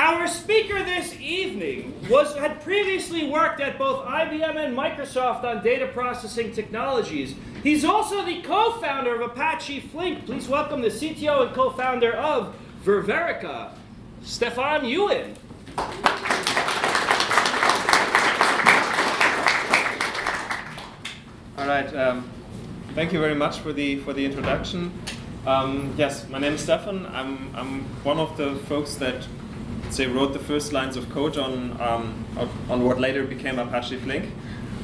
Our speaker this evening had previously worked at both IBM and Microsoft on data processing technologies. He's also the co-founder of Apache Flink. Please welcome the CTO and co-founder of Ververica, Stephan Ewen. All right. Thank you very much for the introduction. Yes, my name is Stephan. I'm one of the folks that wrote the first lines of code on what later became Apache Flink.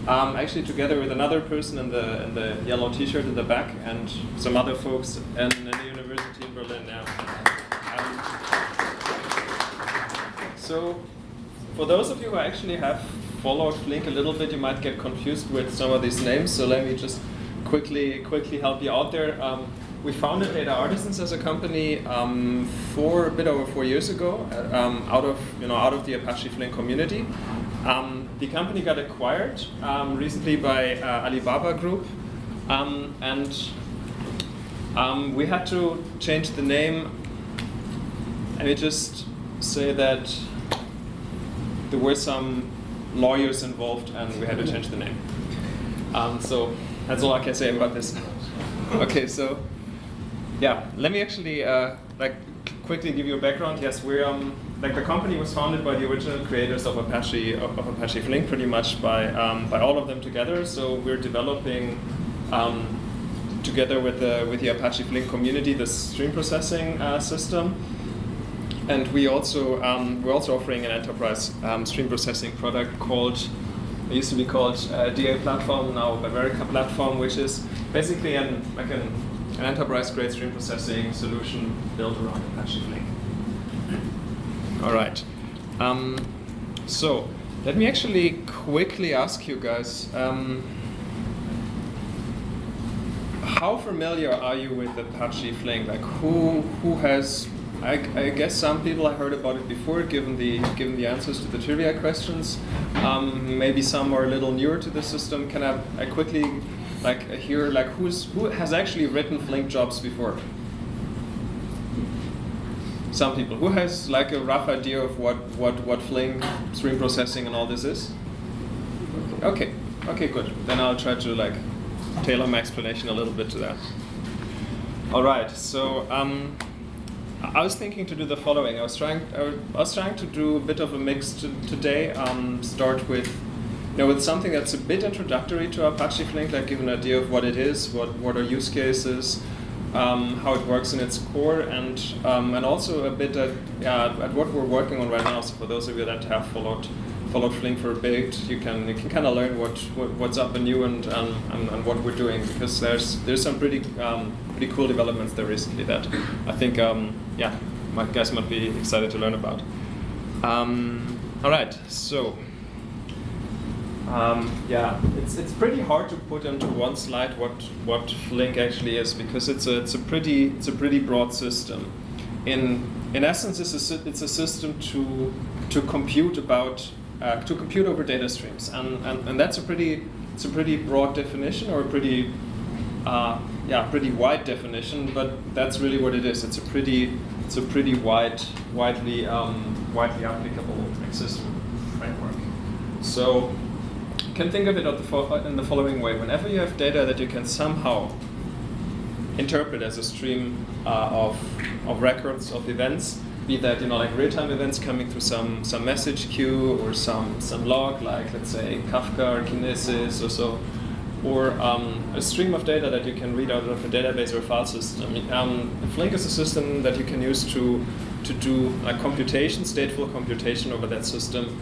Actually, together with another person in the yellow T-shirt in the back, and some other folks in the university in Berlin. Yeah. So, for those of you who actually have followed Flink a little bit, you might get confused with some of these names. So let me just quickly help you out there. We founded Data Artisans as a company a bit over 4 years ago, out of the Apache Flink community. The company got acquired recently by Alibaba Group, and we had to change the name. Let me just say that there were some lawyers involved, and we had to change the name. So that's all I can say about this. Okay, so. Yeah, let me actually quickly give you a background. Yes, we're the company was founded by the original creators of Apache Flink, pretty much by all of them together. So we're developing together with the Apache Flink community this stream processing system, and we're also offering an enterprise stream processing product it used to be called DA platform, now Ververica platform, which is basically an enterprise-grade stream processing solution built around Apache Flink. All right. So let me actually quickly ask you guys, how familiar are you with Apache Flink? Like, who has? I guess some people have heard about it before, given the answers to the trivia questions. Maybe some are a little newer to the system. Can I quickly hear who has actually written Flink jobs before? Some people. Who has a rough idea of what Flink stream processing and all this is? Okay, good. Then I'll try to tailor my explanation a little bit to that. All right. So I was thinking to do the following. I was trying to do a bit of a mix today. Start with something that's a bit introductory to Apache Flink, give an idea of what it is, what are use cases, how it works in its core, and also a bit at what we're working on right now. So for those of you that have followed Flink for a bit, you can kind of learn what's up and new and what we're doing, because there's some pretty cool developments there recently that I think my guys might be excited to learn about. All right, so. It's pretty hard to put into one slide what Flink actually is, because it's a pretty broad system. In essence, it's a system to compute over data streams, and that's a pretty broad definition, or a pretty wide definition. But that's really what it is. It's a pretty widely applicable system framework. So. Can think of it in the following way. Whenever you have data that you can somehow interpret as a stream of records, of events, be that real-time events coming through some message queue, or some log, let's say Kafka or Kinesis or so, or a stream of data that you can read out of a database or file system. Flink is a system that you can use to do computation, stateful computation over that system.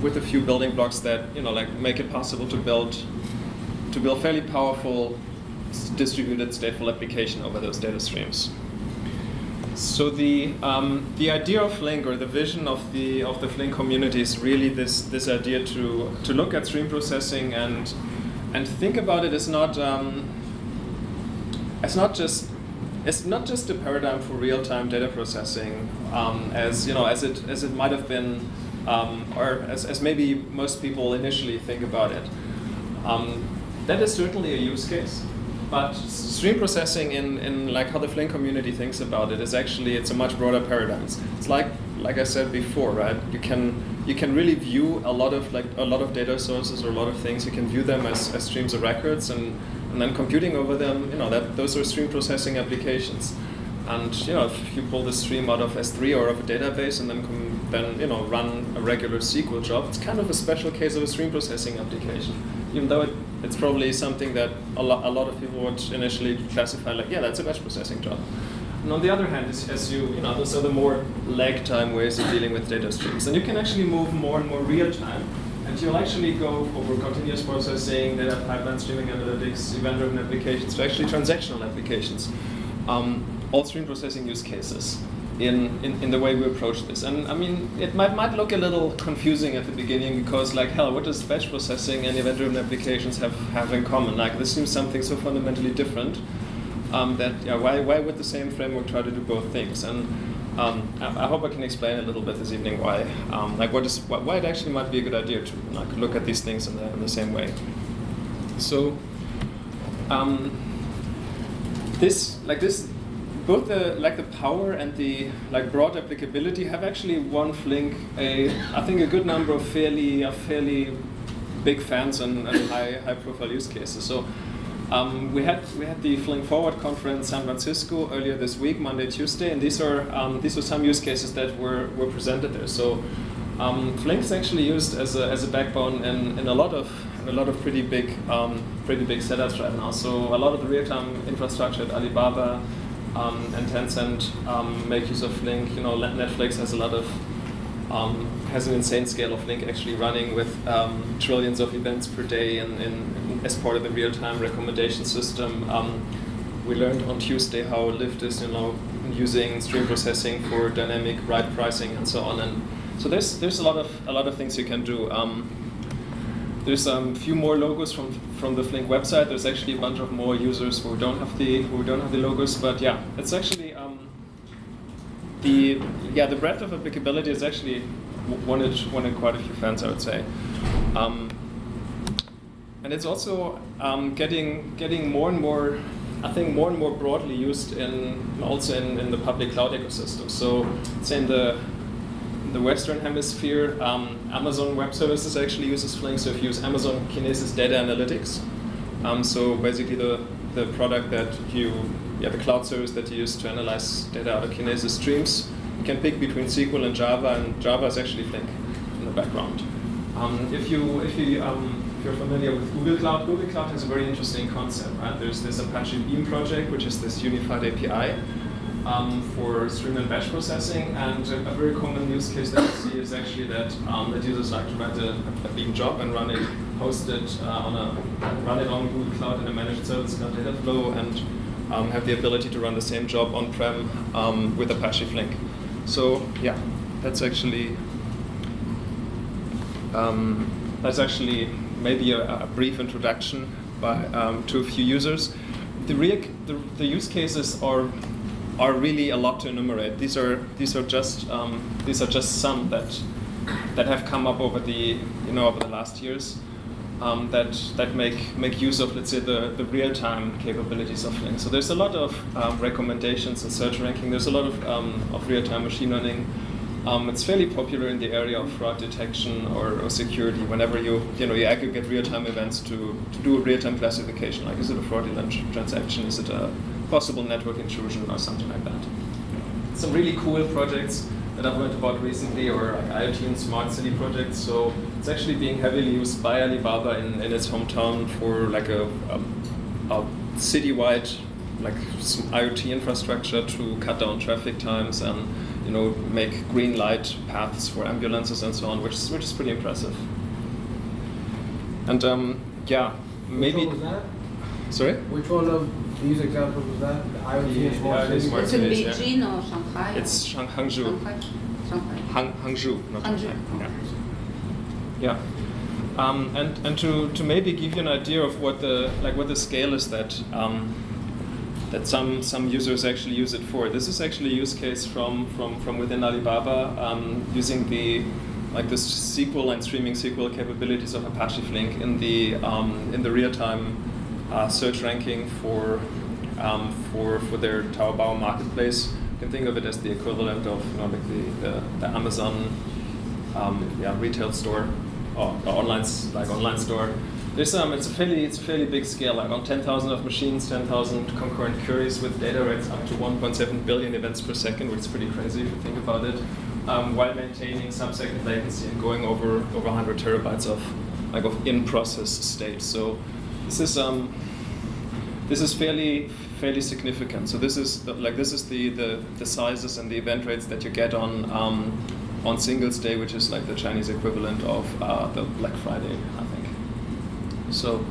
With a few building blocks that make it possible to build fairly powerful distributed stateful application over those data streams. So the idea of Flink, or the vision of the Flink community, is really this idea to look at stream processing and think about it as not just a paradigm for real-time data processing, as it might have been. Or as maybe most people initially think about it. That is certainly a use case, but stream processing in how the Flink community thinks about it is actually, it's a much broader paradigm. It's like like I said before, right? You can really view a lot of data sources or a lot of things. You can view them as streams of records, and then computing over them. Those are stream processing applications. And if you pull the stream out of S3 or of a database and then run a regular SQL job, it's kind of a special case of a stream processing application. Even though it's probably something that a lot of people would initially classify like, yeah, that's a batch processing job. And on the other hand, those are the more lag time ways of dealing with data streams. And you can actually move more and more real time. And you'll actually go over continuous processing, data pipeline, streaming analytics, event-driven applications, to actually transactional applications. All stream processing use cases in the way we approach this. And I mean, it might look a little confusing at the beginning because like, hell, what does batch processing and event-driven applications have in common? Like, this seems something so fundamentally different why would the same framework try to do both things? And I hope I can explain a little bit this evening why it actually might be a good idea to look at these things in the same way. So both the power and the broad applicability have actually won Flink I think a good number of fairly big fans and high profile use cases. So we had the Flink Forward conference in San Francisco earlier this week, Monday, Tuesday, and these were some use cases that were presented there. So Flink is actually used as a backbone in a lot of pretty big setups right now. So a lot of the real-time infrastructure at Alibaba and Tencent make use of Flink. Netflix has an insane scale of Flink actually running with trillions of events per day as part of the real-time recommendation system. We learned on Tuesday how Lyft is using stream processing for dynamic ride pricing and so on. And so there's a lot of things you can do. There's a few more logos from the Flink website. There's actually a bunch of more users who don't have the logos, but yeah, it's actually the breadth of applicability is actually wanted quite a few fans, I would say. And it's also getting more and more, I think, more and more broadly used in the public cloud ecosystem. So, say in the Western Hemisphere, Amazon Web Services actually uses Flink. So if you use Amazon Kinesis Data Analytics, so basically the product that the cloud service that you use to analyze data out of Kinesis streams, you can pick between SQL and Java is actually Flink in the background. If you're familiar with Google Cloud has a very interesting concept, right? There's this Apache Beam project, which is this unified API for stream and batch processing, and a very common use case that we see is actually that users like to write a Beam job and host it on Google Cloud in a managed service called Dataflow, and have the ability to run the same job on-prem with Apache Flink. So yeah, that's actually maybe a brief introduction to a few users. The use cases are really a lot to enumerate. These are just some that have come up over the last years that make use of, let's say, the real-time capabilities of Flink. So there's a lot of recommendations and search ranking. There's a lot of real-time machine learning. It's fairly popular in the area of fraud detection or security. Whenever you aggregate real-time events to do a real-time classification, like is it a fraudulent transaction, is it a possible network intrusion or something like that. Some really cool projects that I've learned about recently, or like IoT and smart city projects. So it's actually being heavily used by Alibaba in its hometown for like a citywide IoT infrastructure to cut down traffic times and make green light paths for ambulances and so on, which is pretty impressive. And maybe. Which one was that? Sorry? Which one of these examples was that? The IoT and smart cities? It's in Beijing or Shanghai? It's Hangzhou. Shanghai. Hangzhou, not Hangzhou. Shanghai. Yeah. And to maybe give you an idea of what the scale is that some users actually use it for. This is actually a use case from within Alibaba using the SQL and streaming SQL capabilities of Apache Flink in the real-time search ranking for their Taobao marketplace, You can think of it as the equivalent of like the Amazon retail store or online store. There's it's a fairly big scale, like on 10,000 of machines, 10,000 concurrent queries with data rates up to 1.7 billion events per second, which is pretty crazy if you think about it, while maintaining sub-second latency and going over 100 terabytes of in-process state. So this is fairly significant. So this is the sizes and the event rates that you get on Singles Day, which is like the Chinese equivalent of the Black Friday, I think. So,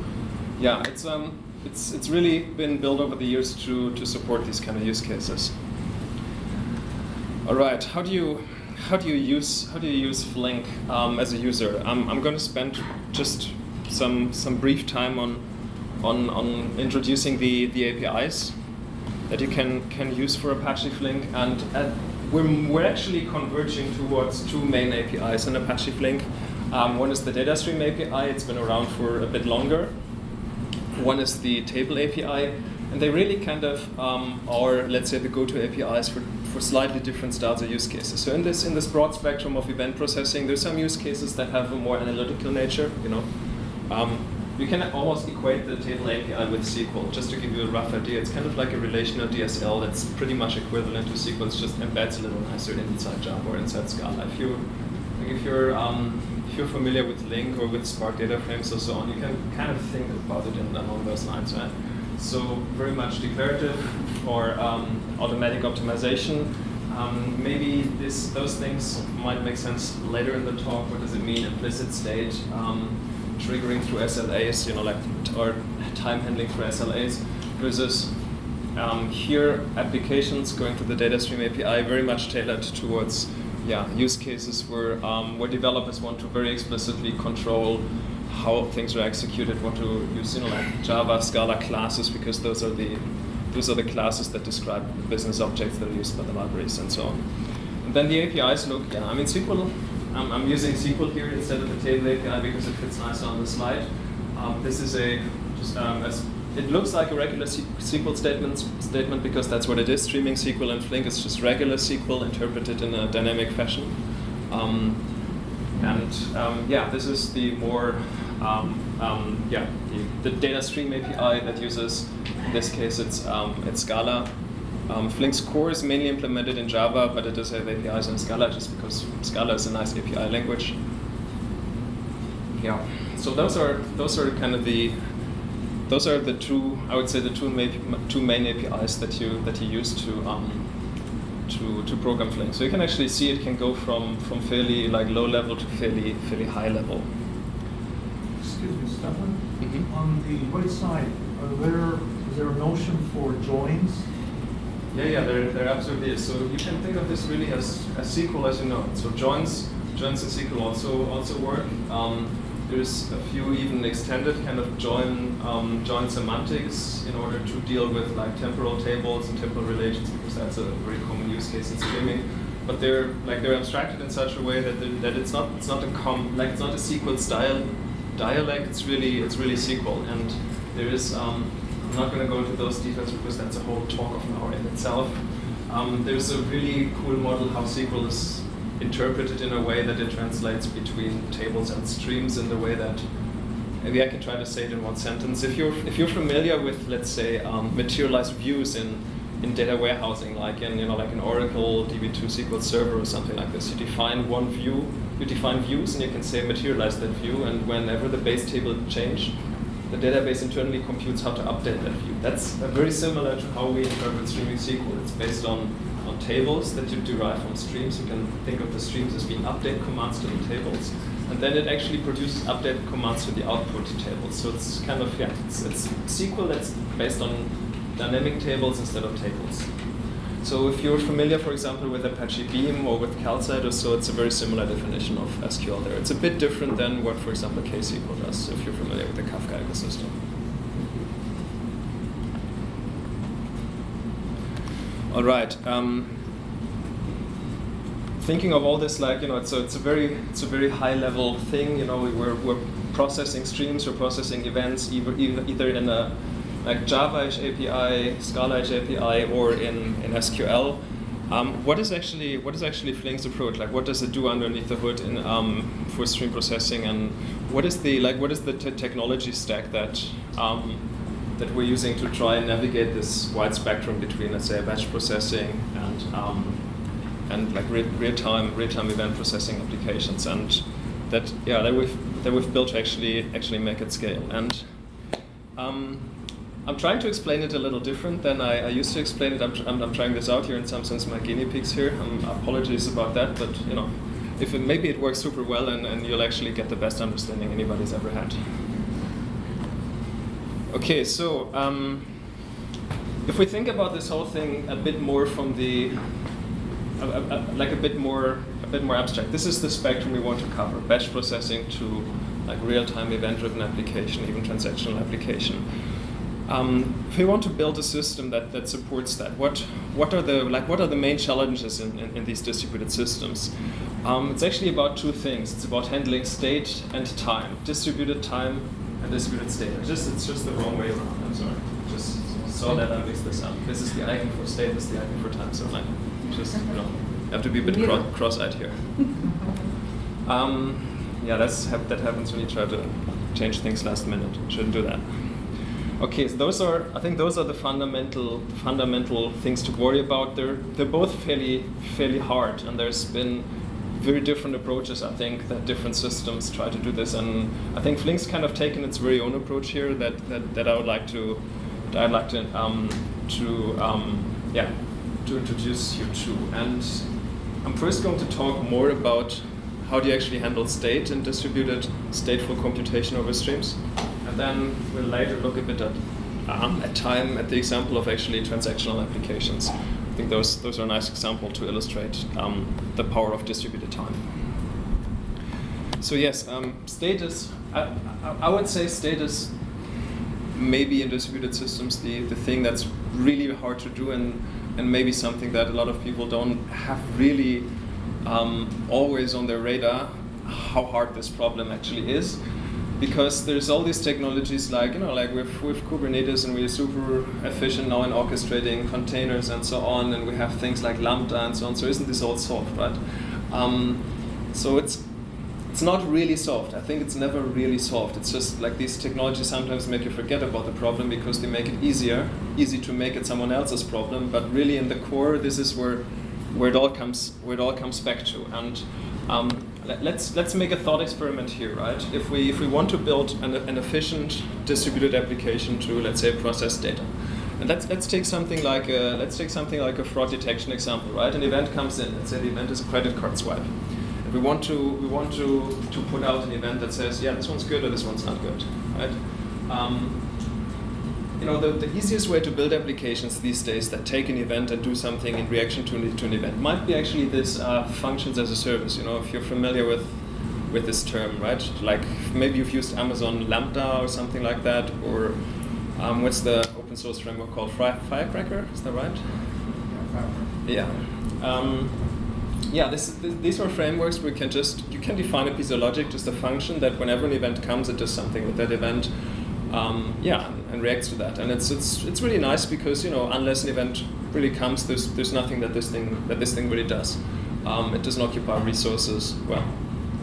yeah, it's really been built over the years to support these kind of use cases. All right, how do you use Flink as a user? I'm going to spend just some brief time on introducing the APIs that you can use for Apache Flink, and we're actually converging towards two main APIs in Apache Flink. One is the DataStream API. It's been around for a bit longer. One is the table API, and they really kind of are, let's say, the go-to APIs for slightly different styles of use cases. So in this broad spectrum of event processing, there's some use cases that have a more analytical nature. You can almost equate the table API with SQL. Just to give you a rough idea, it's kind of like a relational DSL that's pretty much equivalent to SQL. It just embeds a little nicer inside Java or inside Scala. If you're familiar with Link or with Spark data frames or so on, you can kind of think about it along those lines, right? So very much declarative or automatic optimization. Maybe those things might make sense later in the talk. What does it mean? Implicit state, triggering through SLAs, or time handling through SLAs, versus here applications going to the DataStream API very much tailored towards use cases where developers want to very explicitly control how things are executed, want to use like Java, Scala classes, because those are the classes that describe the business objects that are used by the libraries and so on. And then the APIs look, SQL. I'm using SQL here instead of the table API because it fits nicer on the slide. This is it looks like a regular SQL statement because that's what it is. Streaming SQL and Flink is just regular SQL interpreted in a dynamic fashion. This is the more the DataStream API that uses, in this case it's Scala. Flink's core is mainly implemented in Java, but it does have APIs in Scala just because Scala is a nice API language. Yeah. So those are kind of the two, I would say, the two main APIs that you use to program Flink. So you can actually see it can go from fairly low level to fairly high level. Excuse me, Stephan. Mm-hmm. On the right side, is there a notion for joins? Yeah, there absolutely is. So you can think of this really as SQL, as you know. So joins in SQL also work. There's a few even extended kind of join semantics in order to deal with like temporal tables and temporal relations, because that's a very common use case in streaming. But they're abstracted in such a way that it's not a SQL style dialect. It's really SQL, and there is. I'm not going to go into those details because that's a whole talk of an hour in itself. There's a really cool model how SQL is interpreted in a way that it translates between tables and streams in the way that, maybe I can try to say it in one sentence. If you're familiar with, let's say, materialized views in data warehousing, like in an Oracle DB2 SQL Server or something like this, you define one view, you define views, and you can say materialize that view, and whenever the base table changed, the database internally computes how to update that view. That's very similar to how we interpret streaming SQL. It's based on tables that you derive from streams. You can think of the streams as being update commands to the tables. And then it actually produces update commands to the output tables. So it's kind of, it's SQL that's based on dynamic tables instead of tables. So if you're familiar, for example, with Apache Beam or with Calcite or so, it's a very similar definition of SQL there. It's a bit different than what, for example, KSQL does, if you're familiar with the Kafka ecosystem. All right. Thinking of all this, it's a very high level thing. We're processing streams, we're processing events, either in a Java-ish API, Scala-ish API, or in SQL. What is actually Flink's approach? Like, what does it do underneath the hood in for stream processing, and what is the technology stack that that we're using to try and navigate this wide spectrum between, let's say, batch processing and like real-time event processing applications, and that we've built to actually make it scale. And I'm trying to explain it a little different than I used to explain it. I'm trying this out here. In some sense, my guinea pigs here. Apologies about that, but if maybe it works super well, and you'll actually get the best understanding anybody's ever had. Okay, so if we think about this whole thing a bit more from the like a bit more abstract, this is the spectrum we want to cover: batch processing to like real-time event-driven application, even transactional application. If we want to build a system that supports that, what are the main challenges in these distributed systems? It's actually about two things. It's about handling state and time, distributed time and distributed state. It's just the wrong way around. I'm sorry. Just saw that I mixed this up. This is the icon for state. This is the icon for time. So like, just have to be a bit cross-eyed here. Yeah, that happens when you try to change things last minute. Shouldn't do that. Okay, so I think those are the fundamental things to worry about. They're both fairly hard, and there's been very different approaches, I think, that different systems try to do this. And I think Flink's kind of taken its very own approach here that I would like to introduce you to. And I'm first going to talk more about how do you actually handle state in distributed stateful computation over streams. And then we'll later look a bit at time, at the example of actually transactional applications. I think those are a nice example to illustrate the power of distributed time. So yes, state is, I would say state is maybe in distributed systems the thing that's really hard to do, and maybe something that a lot of people don't have really always on their radar, how hard this problem actually is. Because there's all these technologies like with Kubernetes, and we're super efficient now in orchestrating containers and so on, and we have things like Lambda and so on. So isn't this all solved, right? So it's not really solved. I think it's never really solved. It's just like these technologies sometimes make you forget about the problem because they make it easy to make it someone else's problem. But really, in the core, this is where it all comes back to. And let's make a thought experiment here, right? If we want to build an efficient distributed application to, let's say, process data, and let's take something like a fraud detection example, right? An event comes in. Let's say the event is a credit card swipe, and we want to put out an event that says, yeah, this one's good or this one's not good, right? The easiest way to build applications these days that take an event and do something in reaction to an event might be actually this functions as a service. If you're familiar with this term, right? Like maybe you've used Amazon Lambda or something like that, or what's the open source framework called? Firecracker, is that right? Yeah. These are frameworks where you can define a piece of logic, just a function that whenever an event comes, it does something with that event. And reacts to that, and it's really nice because unless an event really comes, there's nothing that this thing really does. It doesn't occupy resources. Well,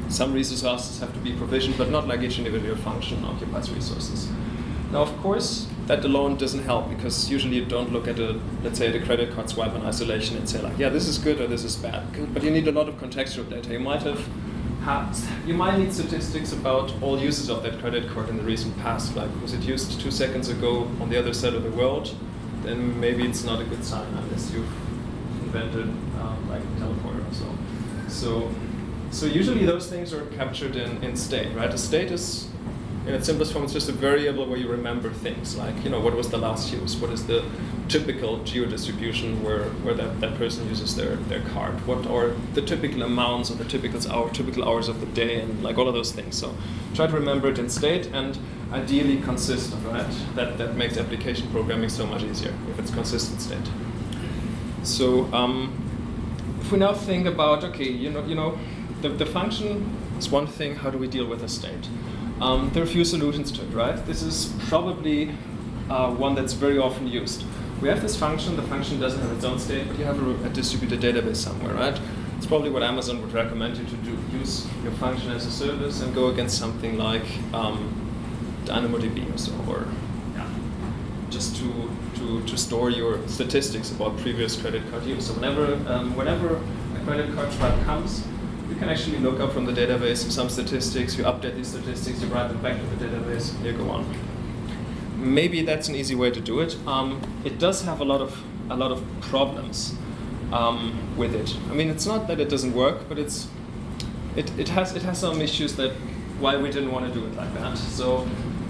some resources have to be provisioned, but not like each individual function occupies resources. Now, of course, that alone doesn't help because usually you don't look at let's say the credit card swipe in isolation and say like, yeah, this is good or this is bad. But you need a lot of contextual data. You might need statistics about all uses of that credit card in the recent past. Like, was it used 2 seconds ago on the other side of the world? Then maybe it's not a good sign unless you've invented like a teleporter or so. So usually those things are captured in state, right? A state is, in its simplest form, it's just a variable where you remember things like, what was the last use? What is the typical geo-distribution where that person uses their card? What are the typical amounts or the typical hours of the day, and like all of those things. So try to remember it in state, and ideally consistent, right? That makes application programming so much easier if it's consistent state. So if we now think about, okay, the function is one thing. How do we deal with a state? There are a few solutions to it, right? This is probably one that's very often used. we have this function. The function doesn't have its own state, but you have a distributed database somewhere, right? It's probably what Amazon would recommend you to do. Use your function as a service and go against something like DynamoDB or so, or yeah, just to store your statistics about previous credit card use. So whenever a credit card swipe comes, you can actually look up from the database some statistics. You update these statistics. You write them back to the database. And you go on. Maybe that's an easy way to do it. It does have a lot of problems with it. I mean, it's not that it doesn't work, but it has some issues that why we didn't want to do it like that. So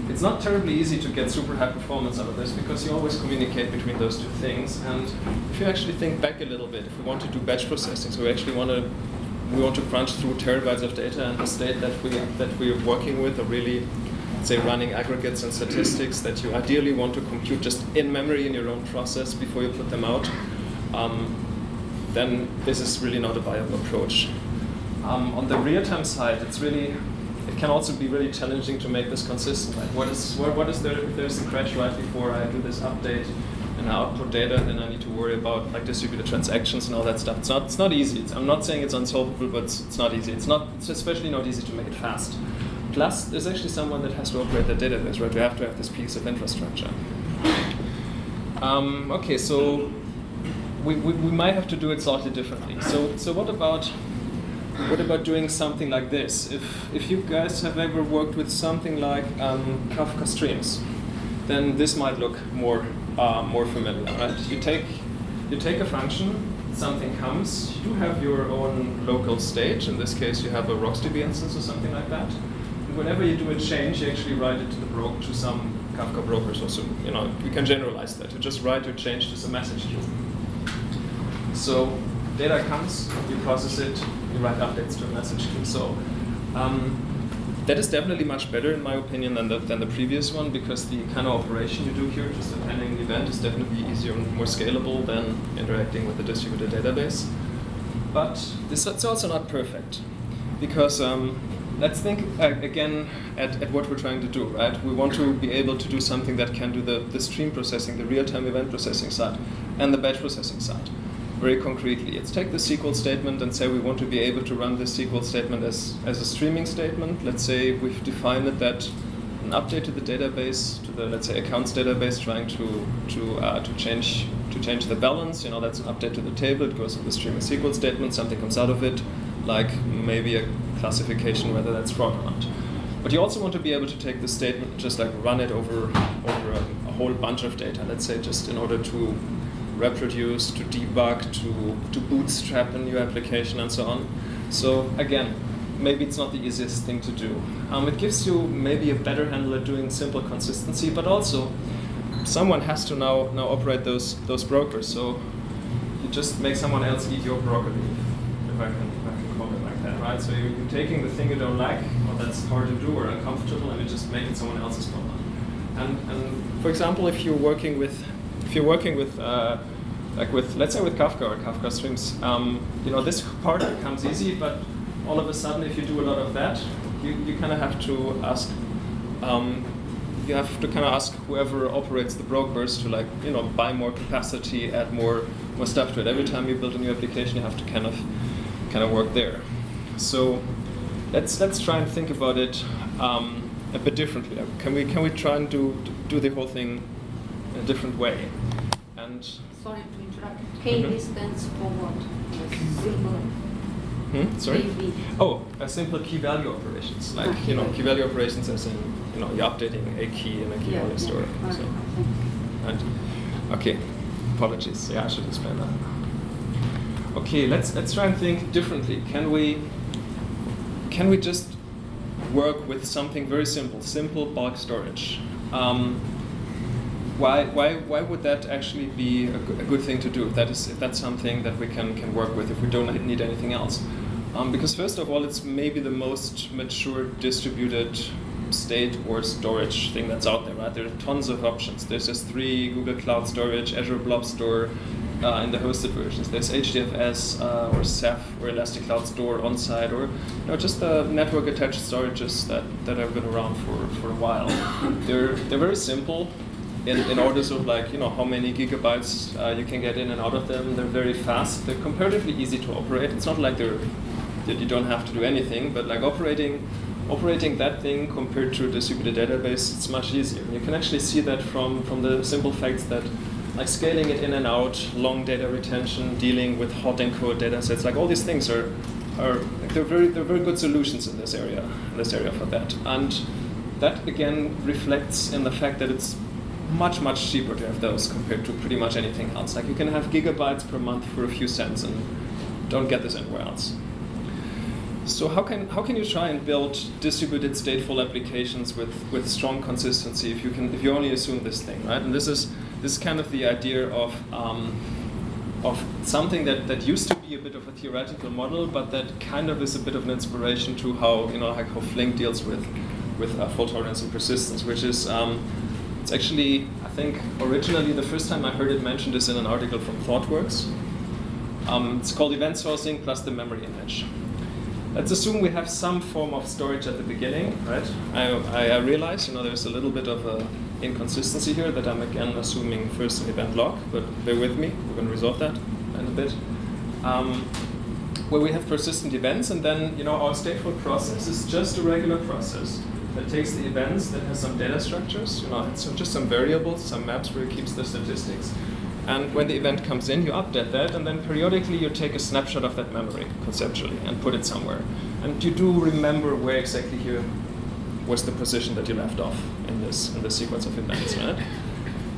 it's not terribly easy to get super high performance out of this because you always communicate between those two things. And if you actually think back a little bit, if we want to do batch processing, so we actually want to crunch through terabytes of data, and the state that we're working with are really, say, running aggregates and statistics that you ideally want to compute just in memory in your own process before you put them out, then this is really not a viable approach. On the real-time side, it can also be really challenging to make this consistent. Like what is there if there's a crash right before I do this update and I output data, then I need to worry about like distributed transactions and all that stuff. It's not easy. I'm not saying it's unsolvable, but it's not easy. It's especially not easy to make it fast. Plus, there's actually someone that has to operate the database, right? You have to have this piece of infrastructure. Okay, so we might have to do it slightly differently. So what about doing something like this? If you guys have ever worked with something like Kafka streams, then this might look more familiar, right? You take a function, something comes, you have your own local state. In this case, you have a RocksDB instance or something like that. And whenever you do a change, you actually write it to some Kafka brokers also. You know, you can generalize that. You just write your change to some message queue. So data comes, you process it, you write updates to a message queue. So that is definitely much better, in my opinion, than the previous one, because the kind of operation you do here, just a pending event, is definitely easier and more scalable than interacting with a distributed database. But it's also not perfect, because let's think again at what we're trying to do, right? We want to be able to do something that can do the stream processing, the real-time event processing side, and the batch processing side. Very concretely, let's take the SQL statement and say we want to be able to run this SQL statement as a streaming statement. Let's say we've defined it that an update to the database, to the, let's say, accounts database, trying to change the balance. You know, that's an update to the table. It goes in the streaming SQL statement. Something comes out of it, like maybe a classification whether that's fraud or not. But you also want to be able to take the statement and just like run it over a whole bunch of data. Let's say just in order to reproduce, to debug, to bootstrap a new application, and so on. So again, maybe it's not the easiest thing to do. It gives you maybe a better handle at doing simple consistency, but also someone has to now operate those brokers. So you just make someone else eat your broker leaf, if I can call it like that, right? So you're taking the thing you don't like, or that's hard to do or uncomfortable, and you just make it someone else's problem. And for example, if you're working with let's say with Kafka or Kafka streams, you know, this part becomes easy, but all of a sudden, if you do a lot of that, you kind of have to ask, whoever operates the brokers to, like, you know, buy more capacity, add more stuff to it. Every time you build a new application, you have to kind of work there. So let's try and think about it a bit differently. Can we try and do the whole thing in a different way? And sorry to interrupt. KB stands for what? Sorry? KB. Oh, a simple key value operations. Like, you know, key value operations as in, you know, you're updating a key in a key value store. So, right. Okay, apologies. Yeah, I should explain that. Okay, let's try and think differently. Can we just work with something very simple bulk storage? Why would that actually be a good thing to do? If that's something that we can work with, if we don't need anything else. Because first of all, it's maybe the most mature distributed state or storage thing that's out there, right? There are tons of options. There's S3, Google Cloud Storage, Azure Blob Store in the hosted versions. There's HDFS or Ceph or Elastic Cloud Store on-site, or, you know, just the network-attached storages that have been around for a while. They're very simple. in orders of like, how many gigabytes you can get in and out of them. They're very fast. They're comparatively easy to operate. It's not like that you don't have to do anything, but like operating that thing compared to a distributed database, it's much easier. You can actually see that from the simple facts that like scaling it in and out, long data retention, dealing with hot and cold data sets, like all these things are they're very good solutions in this area for that. And that again reflects in the fact that it's much cheaper to have those compared to pretty much anything else. Like you can have gigabytes per month for a few cents and don't get this anywhere else. So how can you try and build distributed stateful applications with strong consistency if you only assume this thing, right? And this is kind of the idea of something that used to be a bit of a theoretical model, but that kind of is a bit of an inspiration to how how Flink deals with fault tolerance and persistence, which is it's actually, I think originally the first time I heard it mentioned is in an article from ThoughtWorks. It's called event sourcing plus the memory image. Let's assume we have some form of storage at the beginning, right? I realize, there's a little bit of a inconsistency here that I'm again assuming first an event log, but bear with me, we're going to resolve that in a bit. Where we have persistent events, and then our stateful process is just a regular process that takes the events that has some data structures, so just some variables, some maps where it keeps the statistics. And when the event comes in, you update that, and then periodically you take a snapshot of that memory, conceptually, and put it somewhere. And you do remember where exactly here was the position that you left off in this sequence of events, right?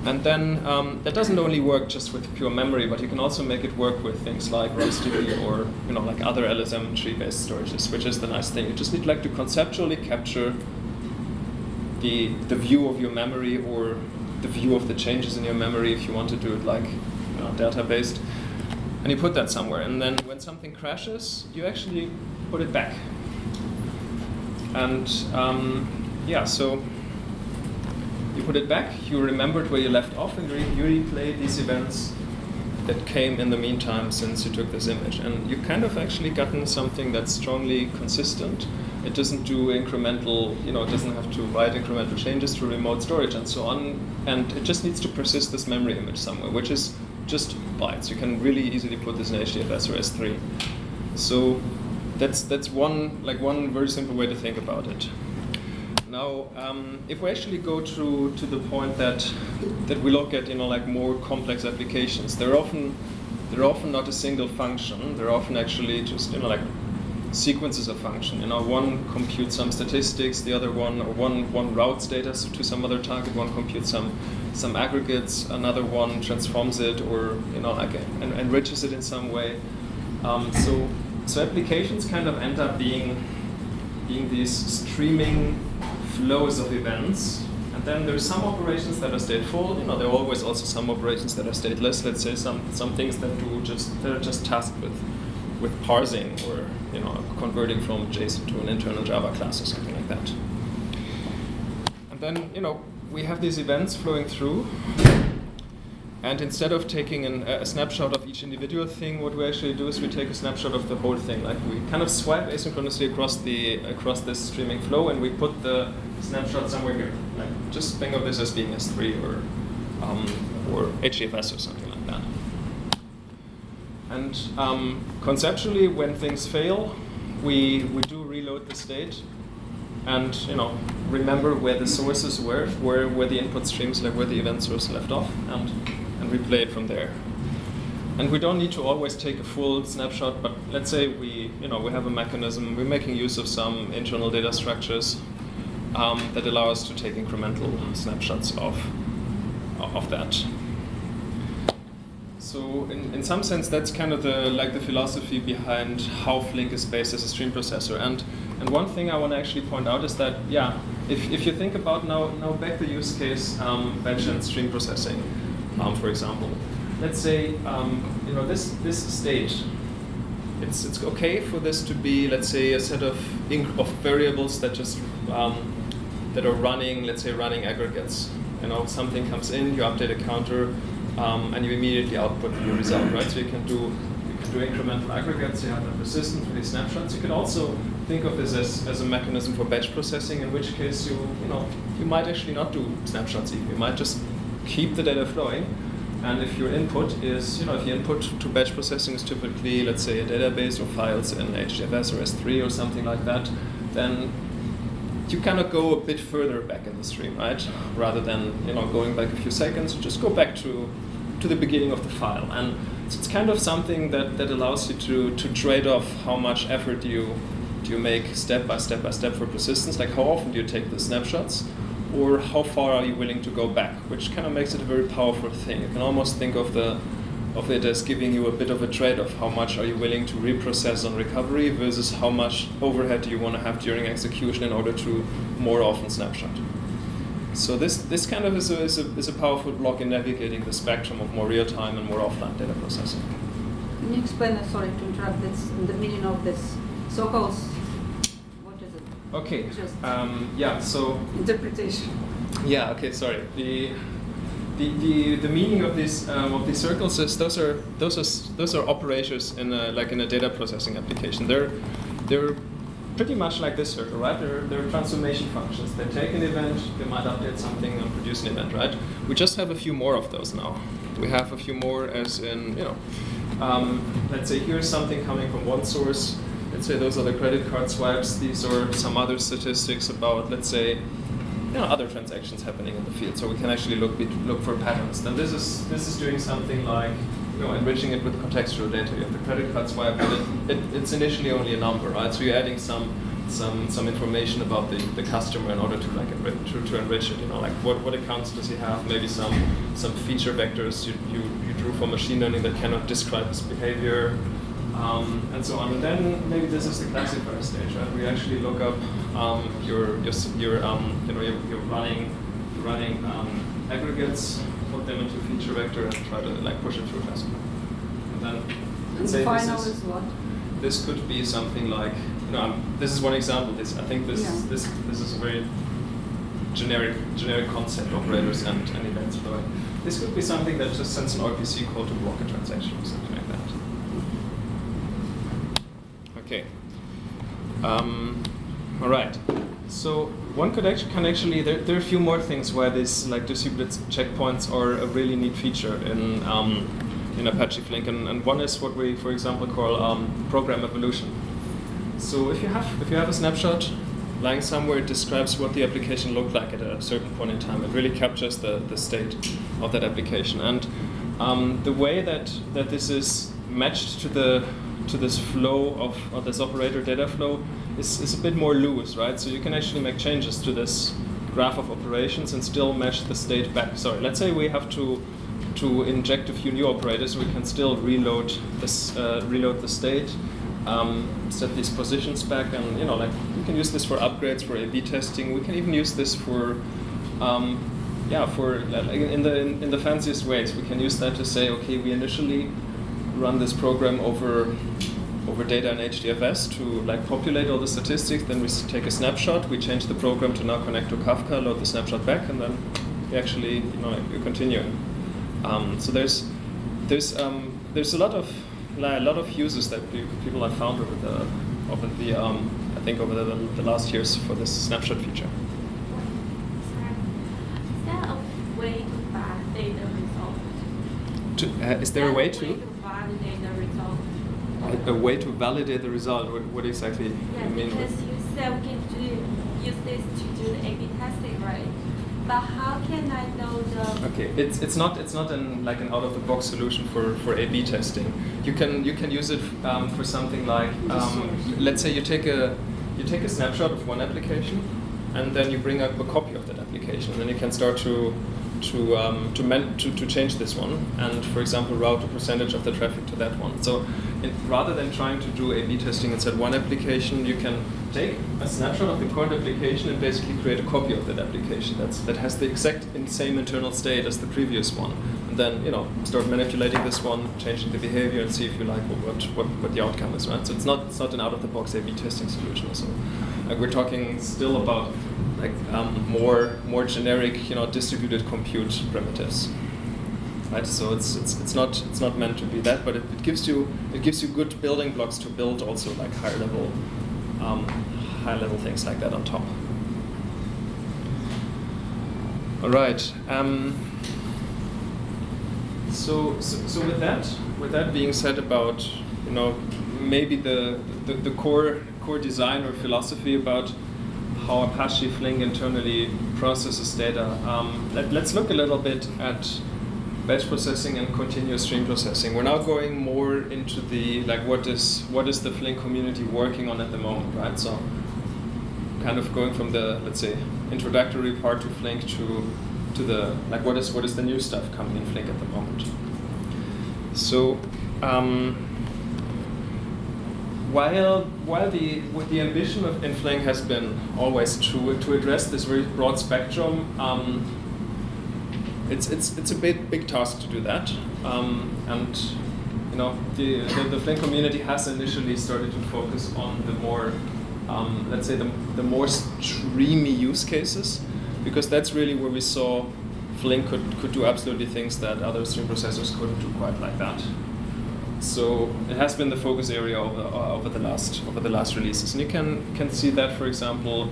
And then that doesn't only work just with pure memory, but you can also make it work with things like RunStd or like other LSM tree-based storages, which is the nice thing. You just need to conceptually capture the view of your memory or the view of the changes in your memory if you want to do it like data-based, and you put that somewhere. And then when something crashes, you actually put it back. And so you put it back, you remembered where you left off, and you replay these events that came in the meantime since you took this image. And you've kind of actually gotten something that's strongly consistent. It doesn't do incremental, it doesn't have to write incremental changes to remote storage and so on. And it just needs to persist this memory image somewhere, which is just bytes. You can really easily put this in HDFS or S3. So that's one very simple way to think about it. Now, if we actually go to the point that we look at, more complex applications, they're often not a single function. They're often actually just, sequences of function. One computes some statistics, the other one routes data to some other target, one computes some aggregates, another one transforms it or and enriches it in some way. So applications kind of end up being these streaming flows of events, and then there's some operations that are stateful. There are always also some operations that are stateless. Let's say some things that are just tasked with parsing or converting from JSON to an internal Java class or something like that. And then we have these events flowing through, and instead of taking a snapshot of each individual thing, what we actually do is we take a snapshot of the whole thing. Like we kind of swipe asynchronously across this streaming flow, and we put the snapshot somewhere here. Like just think of this as being S3 or HDFS or something like that. And conceptually, when things fail, we do reload the state and remember where the sources were, where the input streams, like where the event source left off, and replay it from there. And we don't need to always take a full snapshot, but let's say we have a mechanism, we're making use of some internal data structures that allow us to take incremental snapshots of that. So in some sense, that's kind of the philosophy behind how Flink is based as a stream processor. And one thing I want to actually point out is that, if you think about now back the use case, batch and stream processing, for example. Let's say, this state, it's okay for this to be, let's say, a set of variables that just that are running, let's say, running aggregates. Something comes in, you update a counter, and you immediately output the result, right? So you can do incremental aggregates, you have them persistent for these snapshots. You can also think of this as a mechanism for batch processing, in which case you might actually not do snapshots even. You might just keep the data flowing. And if your input is, if your input to batch processing is typically, let's say, a database or files in HDFS or S3 or something like that, then you kind of go a bit further back in the stream, right? Rather than going back a few seconds, just go back to the beginning of the file. And it's kind of something that allows you to trade off how much effort do you make step by step for persistence, like how often do you take the snapshots, or how far are you willing to go back, which kind of makes it a very powerful thing. You can almost think of it as giving you a bit of a trade-off. How much are you willing to reprocess on recovery versus how much overhead do you want to have during execution in order to more often snapshot. So this kind of is a powerful block in navigating the spectrum of more real-time and more offline data processing. Can you explain, sorry to interrupt, the meaning of this so-called, what is it? Okay, Just so interpretation. yeah, okay, sorry. The meaning of these circles is those are operators in a data processing application. They're pretty much like this circle, right? They're transformation functions. They take an event, they might update something and produce an event, right? We just have a few more of those now. We have a few more as in, let's say here's something coming from one source. Let's say those are the credit card swipes. These are some other statistics about, let's say, other transactions happening in the field. So we can actually look for patterns. Then this is doing something like, enriching it with contextual data. You have the credit card swipe, but it's initially only a number, right? So you're adding some information about the customer in order to enrich it. Like what accounts does he have? Maybe some feature vectors you drew for machine learning that cannot describe his behavior, and so on. And then maybe this is the classifier stage, right? We actually look up you're running aggregates, put them into feature vector, and try to push it through classifier. And then And the final is what? this could be something like, this is one example. I think this is a very generic concept, operators and events flowing. This could be something that just sends an RPC call to block a transaction or something like that. Okay. All right. So one can actually there are a few more things where this distributed checkpoints are a really neat feature in Apache Flink, and one is what we, for example, call program evolution. So if you have a snapshot lying somewhere, it describes what the application looked like at a certain point in time. It really captures the state of that application, and the way that this is matched to this flow of this operator data flow is a bit more loose, right? So you can actually make changes to this graph of operations and still match the state back. Sorry, let's say we have to inject a few new operators. We can still reload the state, set these positions back, and we can use this for upgrades, for A/B testing. We can even use this for in the fanciest ways. We can use that to say, okay, we initially run this program over data in HDFS to populate all the statistics. Then we take a snapshot. We change the program to now connect to Kafka, load the snapshot back, and then we actually you continue. So there's a lot of uses that people have found over the last years for this snapshot feature. Is there a way to validate the result? Is there a way to validate the result? a way to validate the result? What exactly do you mean? Because you said we can use this to do the A/B testing, right? But how can I know the? Okay, it's not an out of the box solution for A/B testing. You can use it for something like let's say you take a snapshot of one application, and then you bring up a copy of that application, and then you can start to change this one, and for example route a percentage of the traffic to that one. So rather than trying to do A/B testing inside one application, you can take a snapshot of the current application and basically create a copy of that application that has the exact same internal state as the previous one, and then start manipulating this one, changing the behavior, and see if you like what the outcome is, right? So it's not an out of the box A/B testing solution. So we're talking still about more generic distributed compute primitives, right? So it's not meant to be that, but it gives you good building blocks to build also high level things like that on top. All right. So with that being said about, maybe the core design or philosophy about how Apache Flink internally processes data, let's look a little bit at batch processing and continuous stream processing. We're now going more into the what is the Flink community working on at the moment, right? So kind of going from the, let's say, introductory part to Flink to the what is the new stuff coming in Flink at the moment. So while the ambition in Flink has been always to address this very broad spectrum, it's a big task to do that, and the Flink community has initially started to focus on the more let's say the more streamy use cases, because that's really where we saw Flink could do absolutely things that other stream processors couldn't do quite like that. So it has been the focus area over the last releases, and you can see that, for example,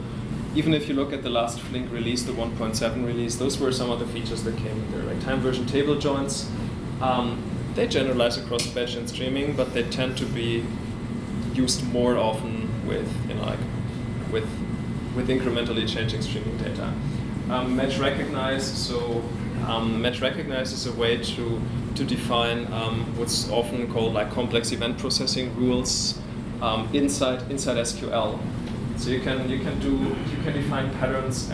even if you look at the last Flink release, the 1.7 release, those were some of the features that came in there, like time version table joins. They generalize across batch and streaming, but they tend to be used more often with with incrementally changing streaming data. Match recognize. So match recognize is a way to define what's often called complex event processing rules inside SQL. So you can define patterns.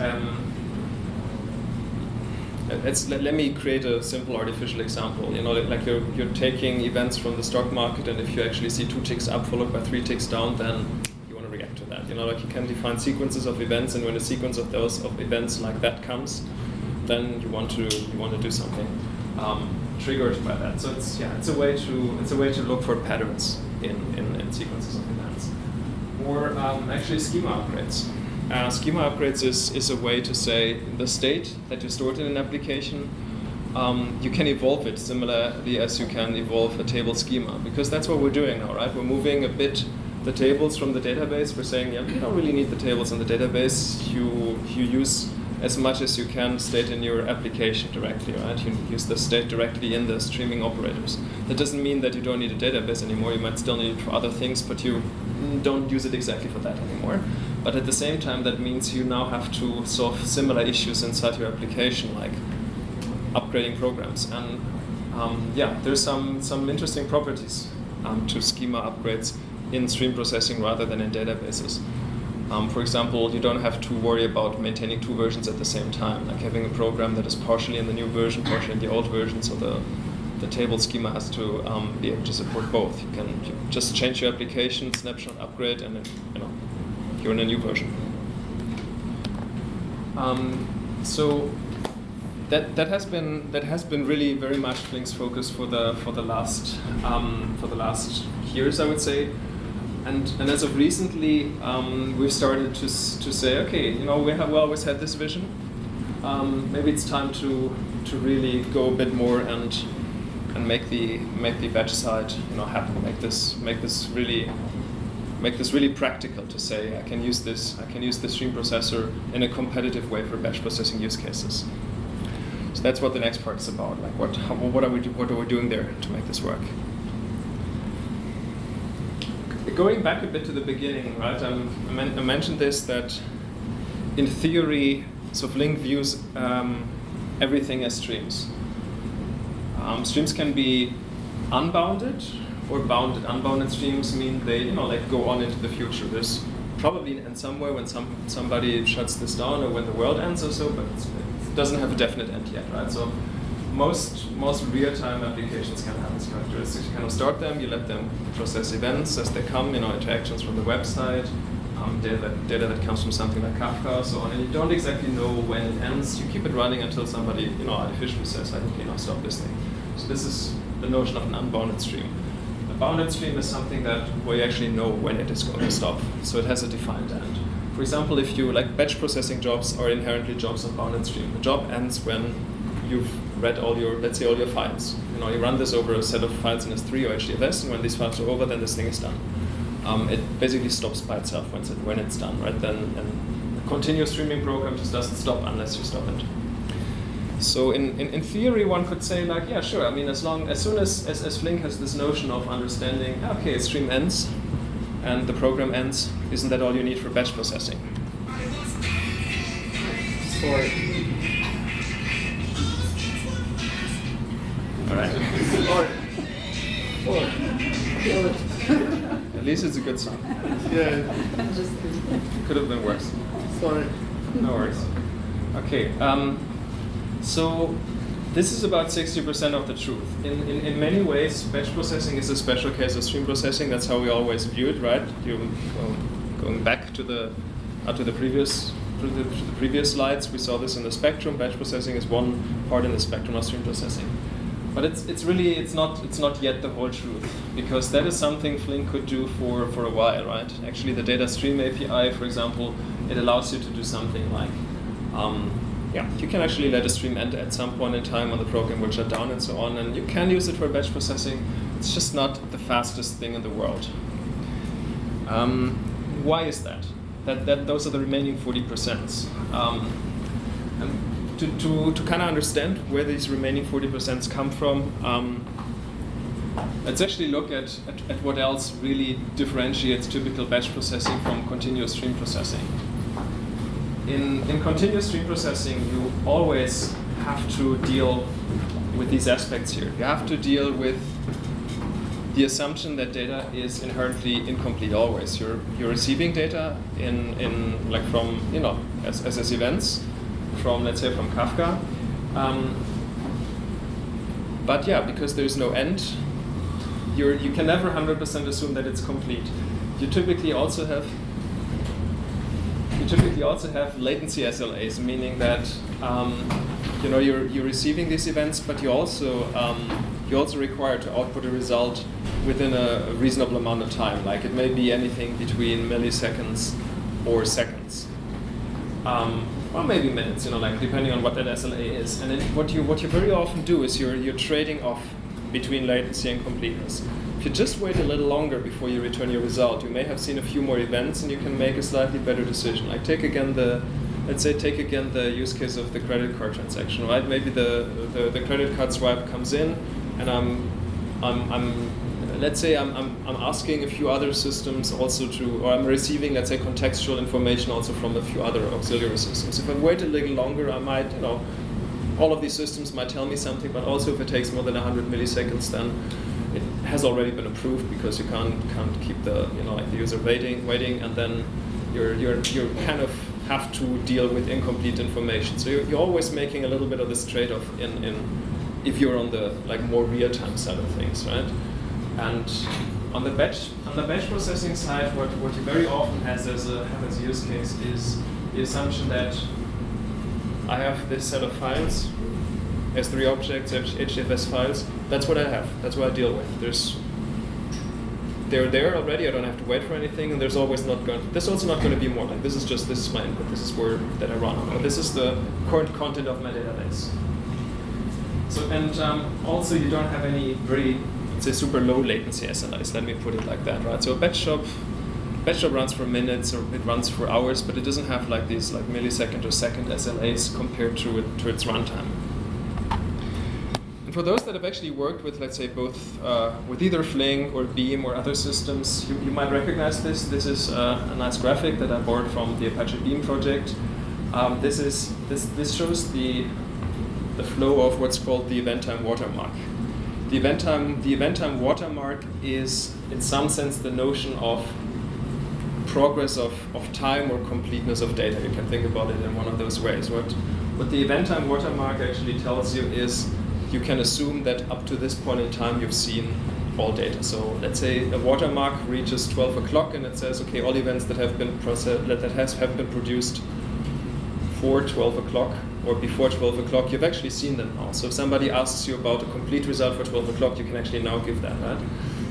Let me create a simple artificial example. Like you're taking events from the stock market, and if you actually see 2 ticks up followed by 3 ticks down, then you want to react to that. You can define sequences of events, and when a sequence of those events like that comes, then you want to do something triggered by that. So it's a way to look for patterns in sequences of events. Or actually schema upgrades. Schema upgrades is a way to say the state that you stored in an application, you can evolve it similarly as you can evolve a table schema, because that's what we're doing now, right? We're moving a bit the tables from the database. We're saying, you don't really need the tables in the database. You use as much as you can state in your application directly, right? You use the state directly in the streaming operators. That doesn't mean that you don't need a database anymore. You might still need it for other things, but you don't use it exactly for that anymore. But at the same time, that means you now have to solve similar issues inside your application, like upgrading programs. And there's some interesting properties to schema upgrades in stream processing rather than in databases. For example, you don't have to worry about maintaining 2 versions at the same time, like having a program that is partially in the new version, partially in the old version, so the table schema has to be able to support both. You can just change your application, snapshot, upgrade, and then you're in a new version. So that has been really very much Flink's focus for the last years, I would say. And as of recently, we've started to say, okay, we always had this vision. Maybe it's time to really go a bit more and make the batch side happen. Make this really practical to say I can use this stream processor in a competitive way for batch processing use cases. So that's what the next part is about. Like what are we doing there to make this work? Going back a bit to the beginning, right? I mentioned this, that in theory, so Flink views everything as streams. Streams can be unbounded or bounded. Unbounded streams mean they go on into the future. There's probably in somewhere when somebody shuts this down or when the world ends or so, but it doesn't have a definite end yet, right? So most real-time applications can have this characteristic. You kind of start them, you let them process events as they come, interactions from the website, data that comes from something like Kafka, so on, and you don't exactly know when it ends. You keep it running until somebody, artificially says, okay, now stop listening. So this is the notion of an unbounded stream. A bounded stream is something where you actually know when it is going to stop, so it has a defined end. For example, if you batch processing jobs are inherently jobs on bounded stream. The job ends when you've read all your files. You run this over a set of files in S3 or HDFS, and when these files are over, then this thing is done. It basically stops by itself when it's done, right? Then a continuous streaming program just doesn't stop unless you stop it. So in theory, one could say like, yeah, sure. I mean, as soon as Flink has this notion of understanding, okay, a stream ends, and the program ends, isn't that all you need for batch processing? Sorry. All right. Kill it. At least it's a good song. Yeah. Just kidding. Could have been worse. Sorry. No worries. Okay. So this is about 60% of the truth. In many ways, batch processing is a special case of stream processing. That's how we always view it, right? Going back to the previous slides, we saw this in the spectrum. Batch processing is one part in the spectrum of stream processing. But it's not yet the whole truth, because that is something Flink could do for a while, right? Actually, the DataStream API, for example, it allows you to do something like, you can actually let a stream end at some point in time when the program will shut down and so on, and you can use it for batch processing. It's just not the fastest thing in the world. Why is that? That those are the remaining 40%. And to kind of understand where these remaining 40% come from, let's actually look at what else really differentiates typical batch processing from continuous stream processing. In continuous stream processing, you always have to deal with these aspects here. You have to deal with the assumption that data is inherently incomplete always. You're receiving data from as events from, let's say, from Kafka. But yeah, because there's no end, you can never 100% assume that it's complete. You typically also have latency SLAs, meaning that you're receiving these events, but you're also required to output a result within a reasonable amount of time. Like it may be anything between milliseconds or seconds, or maybe minutes. Depending on what that SLA is. And then what you very often do is you're trading off between latency and completeness. If you just wait a little longer before you return your result, you may have seen a few more events and you can make a slightly better decision. Like take again the use case of the credit card transaction, right? Maybe the credit card swipe comes in, and I'm asking a few other systems also or I'm receiving, let's say, contextual information also from a few other auxiliary systems. If I wait a little longer, I might, all of these systems might tell me something, but also if it takes more than 100 milliseconds, then it has already been approved, because you can't keep the user waiting, and then you're kind of have to deal with incomplete information. So you're always making a little bit of this trade-off if you're on the more real-time side of things, right? And on the batch processing side, what you very often have as a use case is the assumption that I have this set of files, S3 objects, HDFS files. That's what I have. That's what I deal with. They're there already. I don't have to wait for anything, and there's also not going to be more. Like this is my input. This is that I run on. This is the current content of my database. So also you don't have any very, let's say, super low latency SLAs. Let me put it like that, right? So a batch job runs for minutes, or it runs for hours, but it doesn't have these millisecond or second SLAs compared to its runtime. And for those that have actually worked with, let's say, both with either Flink or Beam or other systems, you might recognize this. This is a nice graphic that I borrowed from the Apache Beam project. This shows the flow of what's called the event time watermark. The event time watermark is, in some sense, the notion of progress of time or completeness of data. You can think about it in one of those ways. What the event time watermark actually tells you is you can assume that up to this point in time you've seen all data. So let's say a watermark reaches 12 o'clock and it says, okay, all events that have been produced for 12 o'clock or before 12 o'clock, you've actually seen them now. So if somebody asks you about a complete result for 12 o'clock, you can actually now give that, right?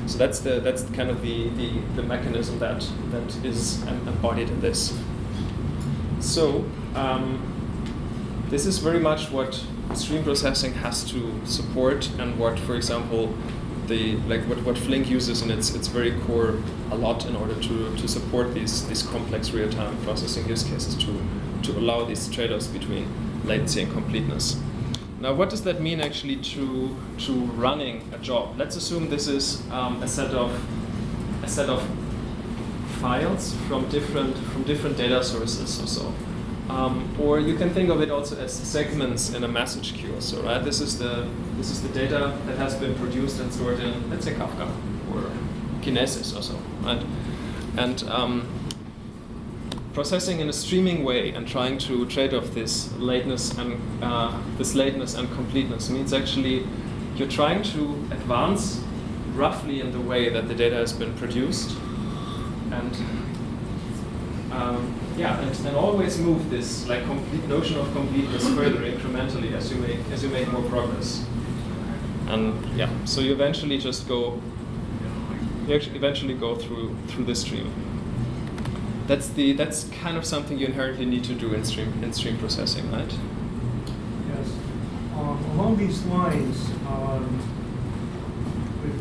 So that's kind of the mechanism that is embodied in this. So this is very much what stream processing has to support, and what, for example, what Flink uses in its very core a lot in order to support these complex real-time processing use cases to allow these trade-offs between latency and completeness. Now, what does that mean actually to running a job? Let's assume this is a set of files from different data sources or so. Or you can think of it also as segments in a message queue. So, right, this is the data that has been produced and stored in, let's say, Kafka or Kinesis or so, right? And processing in a streaming way and trying to trade off this lateness and completeness means actually you're trying to advance roughly in the way that the data has been produced, and and always move this like complete notion of completeness further incrementally as you make more progress. And yeah, so you eventually go through the stream. That's kind of something you inherently need to do in stream processing, right? Yes. Along these lines,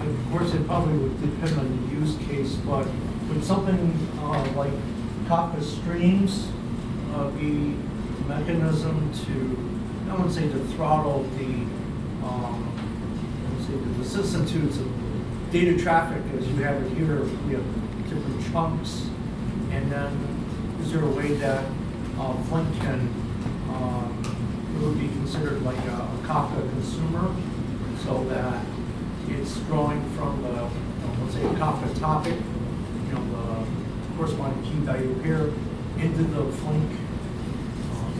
of course, it probably would depend on the use case, but would something like Kafka streams be a mechanism to, I wouldn't say to throttle the vicissitudes of data traffic as you have it here? We have different chunks, and then is there a way that Flink can really be considered like a Kafka consumer, so that it's drawing from the, let's say, a Kafka topic, the corresponding key value here into the Flink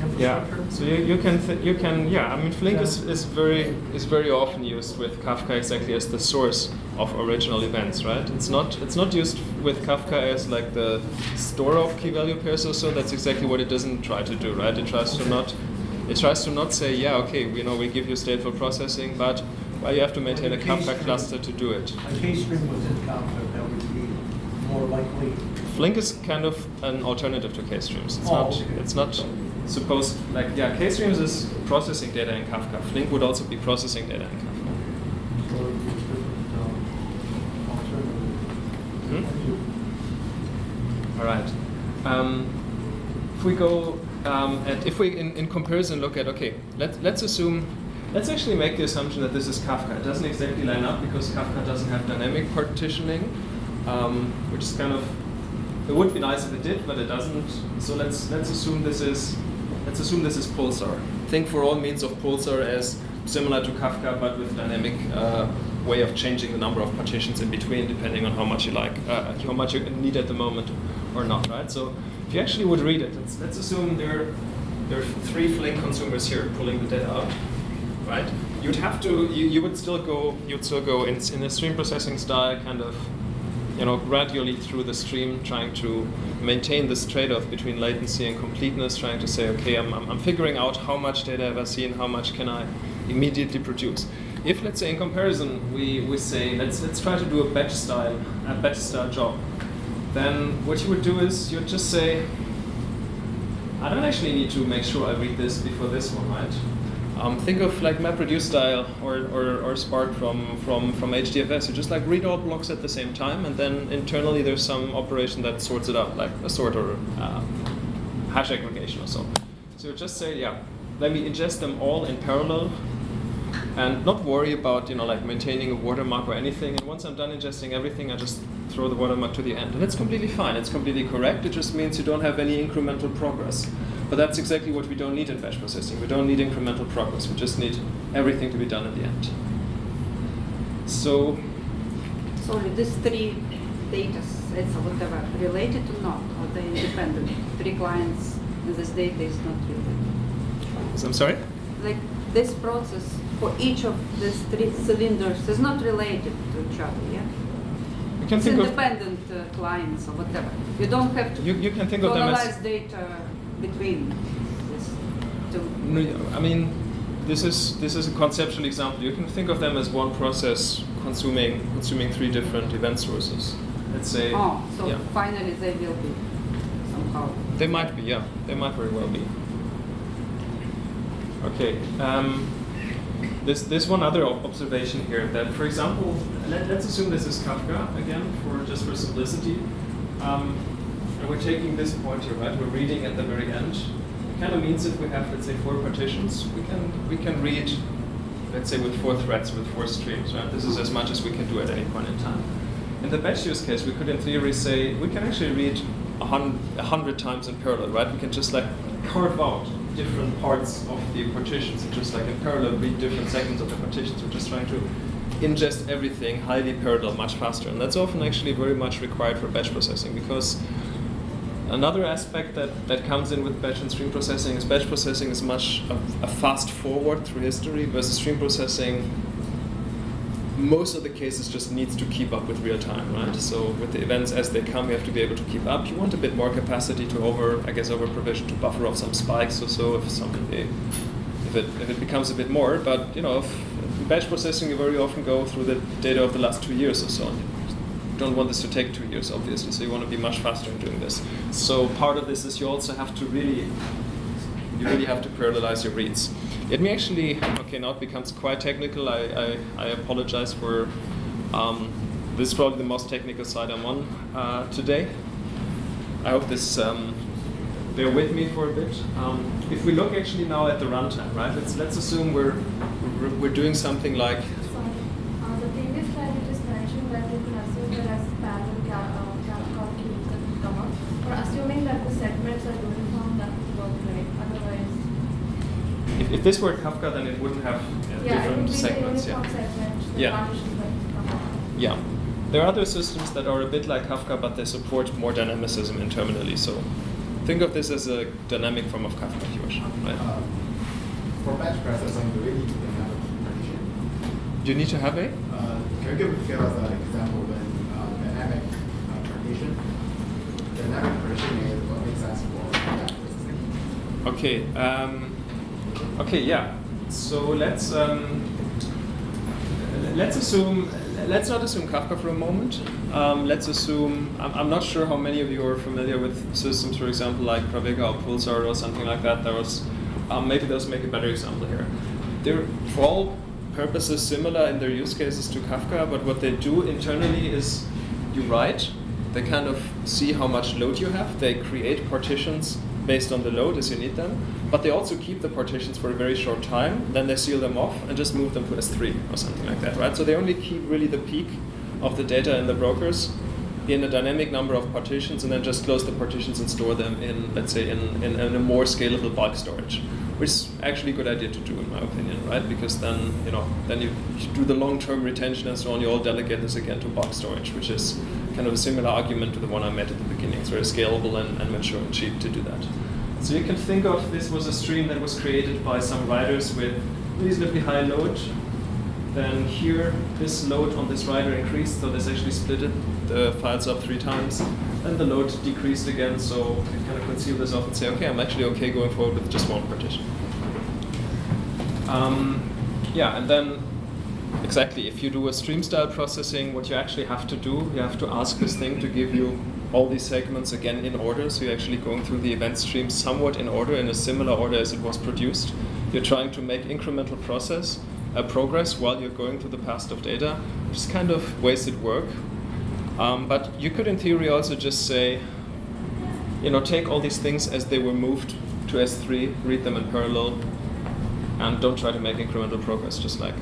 infrastructure? Yeah. So you can I mean, Flink is very often used with Kafka exactly as the source of original events, right? It's not used with Kafka as like the store of key value pairs or so. That's exactly what it doesn't try to do, right? It tries to not say, yeah, okay, we give you stateful processing, but well, you have to maintain a Kafka cluster to do it. A K-stream within Kafka, that would be more likely. Flink is kind of an alternative to K-streams. It's not supposed, like, yeah, K-streams is processing data in Kafka. Flink would also be processing data in Kafka. So it's a different alternative. All right. If we go, if we in comparison look at, okay, let's actually make the assumption that this is Kafka. It doesn't exactly line up because Kafka doesn't have dynamic partitioning, which is kind of, it would be nice if it did, but it doesn't. So let's assume this is Pulsar. Think for all means of Pulsar as similar to Kafka, but with dynamic way of changing the number of partitions in between, depending on how much you like, how much you need at the moment or not, right? So if you actually would read it, let's assume there are 3 Flink consumers here pulling the data out, right? You'd have to, you would still go in a stream processing style, kind of, gradually through the stream, trying to maintain this trade-off between latency and completeness, trying to say, okay, I'm figuring out how much data have I seen, how much can I immediately produce. If, let's say, in comparison, we say, let's try to do a batch style job, then what you would do is you'd just say, I don't actually need to make sure I read this before this one, right? Think of like MapReduce style or Spark from HDFS. You just like read all blocks at the same time, and then internally there's some operation that sorts it out, like a sort or hash aggregation or so. So you just say, yeah, let me ingest them all in parallel, and not worry about like maintaining a watermark or anything. And once I'm done ingesting everything, I just throw the watermark to the end, and it's completely fine. It's completely correct. It just means you don't have any incremental progress. But that's exactly what we don't need in batch processing. We don't need incremental progress. We just need everything to be done at the end. So, sorry, these 3 data sets or whatever, related or not? Or they independent? 3 clients and this data is not related? So I'm sorry? Like this process for each of these 3 cylinders is not related to each other, yeah? You can it's think independent clients or whatever. You don't have to you can think of them as data between these 2. I mean, this is a conceptual example. You can think of them as one process consuming 3 different event sources. Let's say. Oh, so yeah. Finally they will be somehow. They might be, yeah. They might very well be. Okay. There's one other observation here that, for example, let's assume this is Kafka again, for simplicity. And we're taking this point here, right? We're reading at the very end. kind of means if we have, let's say, 4 partitions, we can read, let's say, with 4 threads, with 4 streams, right? This is as much as we can do at any point in time. In the batch use case, we could in theory say, we can actually read 100 times in parallel, right? We can just like carve out different parts of the partitions and just like in parallel read different segments of the partitions. We're just trying to ingest everything highly parallel much faster. And that's often actually very much required for batch processing, because another aspect that comes in with batch and stream processing is batch processing is much a fast forward through history, versus stream processing most of the cases just needs to keep up with real time, right? So with the events as they come, you have to be able to keep up. You want a bit more capacity to over provision to buffer off some spikes or so if it becomes a bit more. But you know, in batch processing, you very often go through the data of the last 2 years or so. You don't want this to take 2 years, obviously. So you want to be much faster in doing this. So part of this is you also have to really have to parallelize your reads. It may actually, okay, now it becomes quite technical. I apologize for, this is probably the most technical side I'm on today. I hope this, bear with me for a bit. If we look actually now at the runtime, right? Let's assume we're doing something like. Sorry, the previous slide you just mentioned that you can assume that as parallel calculations come up, or assuming that the segments are uniform, that would work, right? Otherwise. If this were Kafka, then it wouldn't have different segments. The segments, the partitions that come up. Yeah. There are other systems that are a bit like Kafka, but they support more dynamicism internally. So think of this as a dynamic form of Kafka, if you wish. Right? For batch processing, do we need to have a partition? Do you need to have a? Can you give us an example when dynamic partition? Dynamic partitioning is what makes sense for batch processing. Okay. Okay. Yeah. So let's assume. Let's not assume Kafka for a moment. Let's assume. I'm not sure how many of you are familiar with systems, for example, like Ververica or Pulsar or something like that. There was maybe those make a better example here. They're for all purposes similar in their use cases to Kafka, but what they do internally is you write. They kind of see how much load you have. They create partitions based on the load as you need them, but they also keep the partitions for a very short time, then they seal them off and just move them to S3 or something like that, right? So they only keep really the peak of the data in the brokers in a dynamic number of partitions, and then just close the partitions and store them in, let's say, in a more scalable bulk storage, which is actually a good idea to do in my opinion, right? Because then, then you do the long-term retention and so on, you all delegate this again to bulk storage, which is kind of a similar argument to the one I made at the beginning. It's very scalable and mature and cheap to do that. So you can think of this was a stream that was created by some writers with reasonably high load. Then here, this load on this writer increased, so this actually split the files up 3 times. Then the load decreased again, so you kind of could seal this off and say, okay, I'm actually okay going forward with just one partition. Yeah, and then exactly, if you do a stream style processing, what you actually have to do, you have to ask this thing to give you all these segments again in order. So you're actually going through the event stream somewhat in order, in a similar order as it was produced. You're trying to make incremental progress while you're going through the past of data, which is kind of wasted work. But you could in theory also just say, take all these things as they were moved to S3, read them in parallel, and don't try to make incremental progress. Just like,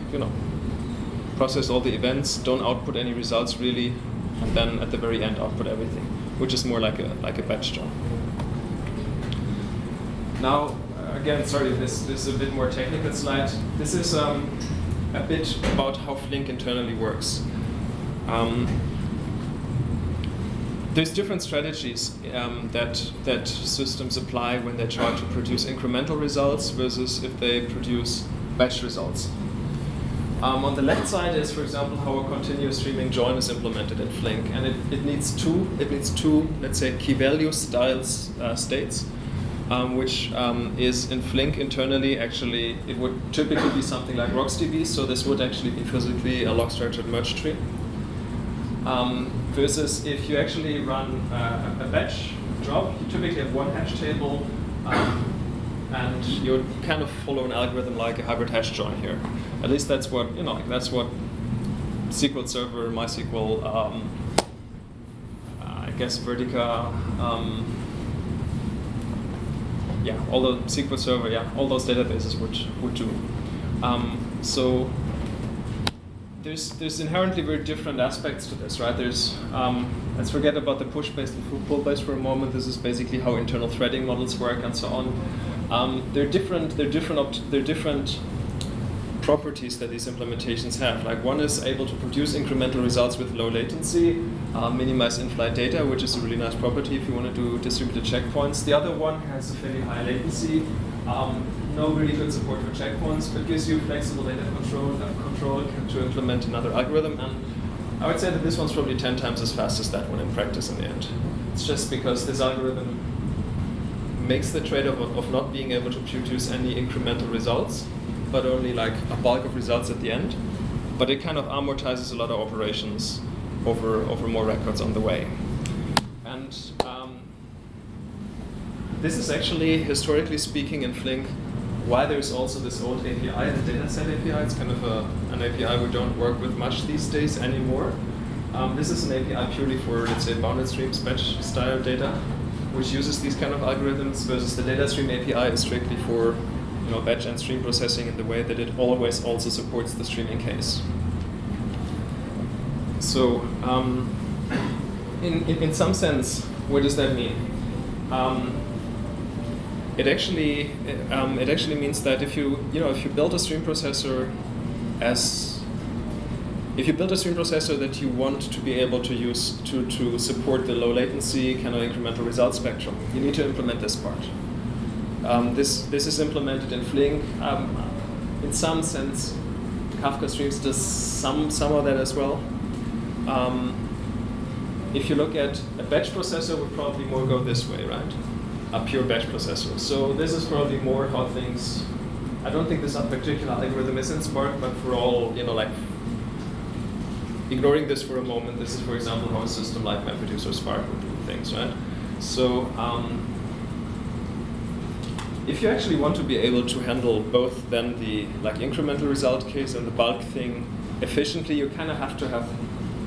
process all the events, don't output any results really, and then at the very end output everything, which is more like a batch job. Now, again, sorry, this is a bit more technical slide. This is a bit about how Flink internally works. There's different strategies that systems apply when they try to produce incremental results versus if they produce batch results. On the left side is, for example, how a continuous streaming join is implemented in Flink, and it needs two, let's say, key value styles states, which is in Flink internally. Actually, it would typically be something like RocksDB, so this would actually be physically a log-structured merge tree. Versus if you actually run a batch job, you typically have one hash table, and you kind of follow an algorithm like a hybrid hash join here. At least that's what that's what SQL Server, MySQL, I guess Ververica, yeah, all the SQL Server, yeah, all those databases would do. So there's inherently very different aspects to this, right? There's let's forget about the push-based and pull-based for a moment. This is basically how internal threading models work and so on. They're different properties that these implementations have. Like one is able to produce incremental results with low latency, minimize in-flight data, which is a really nice property if you want to do distributed checkpoints. The other one has a fairly high latency, no really good support for checkpoints, but gives you flexible data control to implement another algorithm. And I would say that this one's probably 10 times as fast as that one in practice in the end. It's just because this algorithm makes the trade-off of not being able to produce any incremental results, but only like a bulk of results at the end. But it kind of amortizes a lot of operations over more records on the way. And this is actually, historically speaking, in Flink, why there's also this old API, the dataset API. It's kind of an API we don't work with much these days anymore. This is an API purely for, let's say, bounded streams, batch style data, which uses these kind of algorithms, versus the DataStream API is strictly for batch and stream processing in the way that it always also supports the streaming case. So, in some sense, what does that mean? It actually means that if you build a stream processor that you want to be able to use to support the low latency kind of incremental result spectrum, you need to implement this part. This is implemented in Flink. In some sense, Kafka Streams does some of that as well. If you look at a batch processor, would probably more go this way, right? A pure batch processor. So this is probably more how things. I don't think this particular algorithm is in Spark, but for all like ignoring this for a moment, this is, for example, how a system like MapReduce or Spark would do things, right? So. If you actually want to be able to handle both then the incremental result case and the bulk thing efficiently, you kind of have to have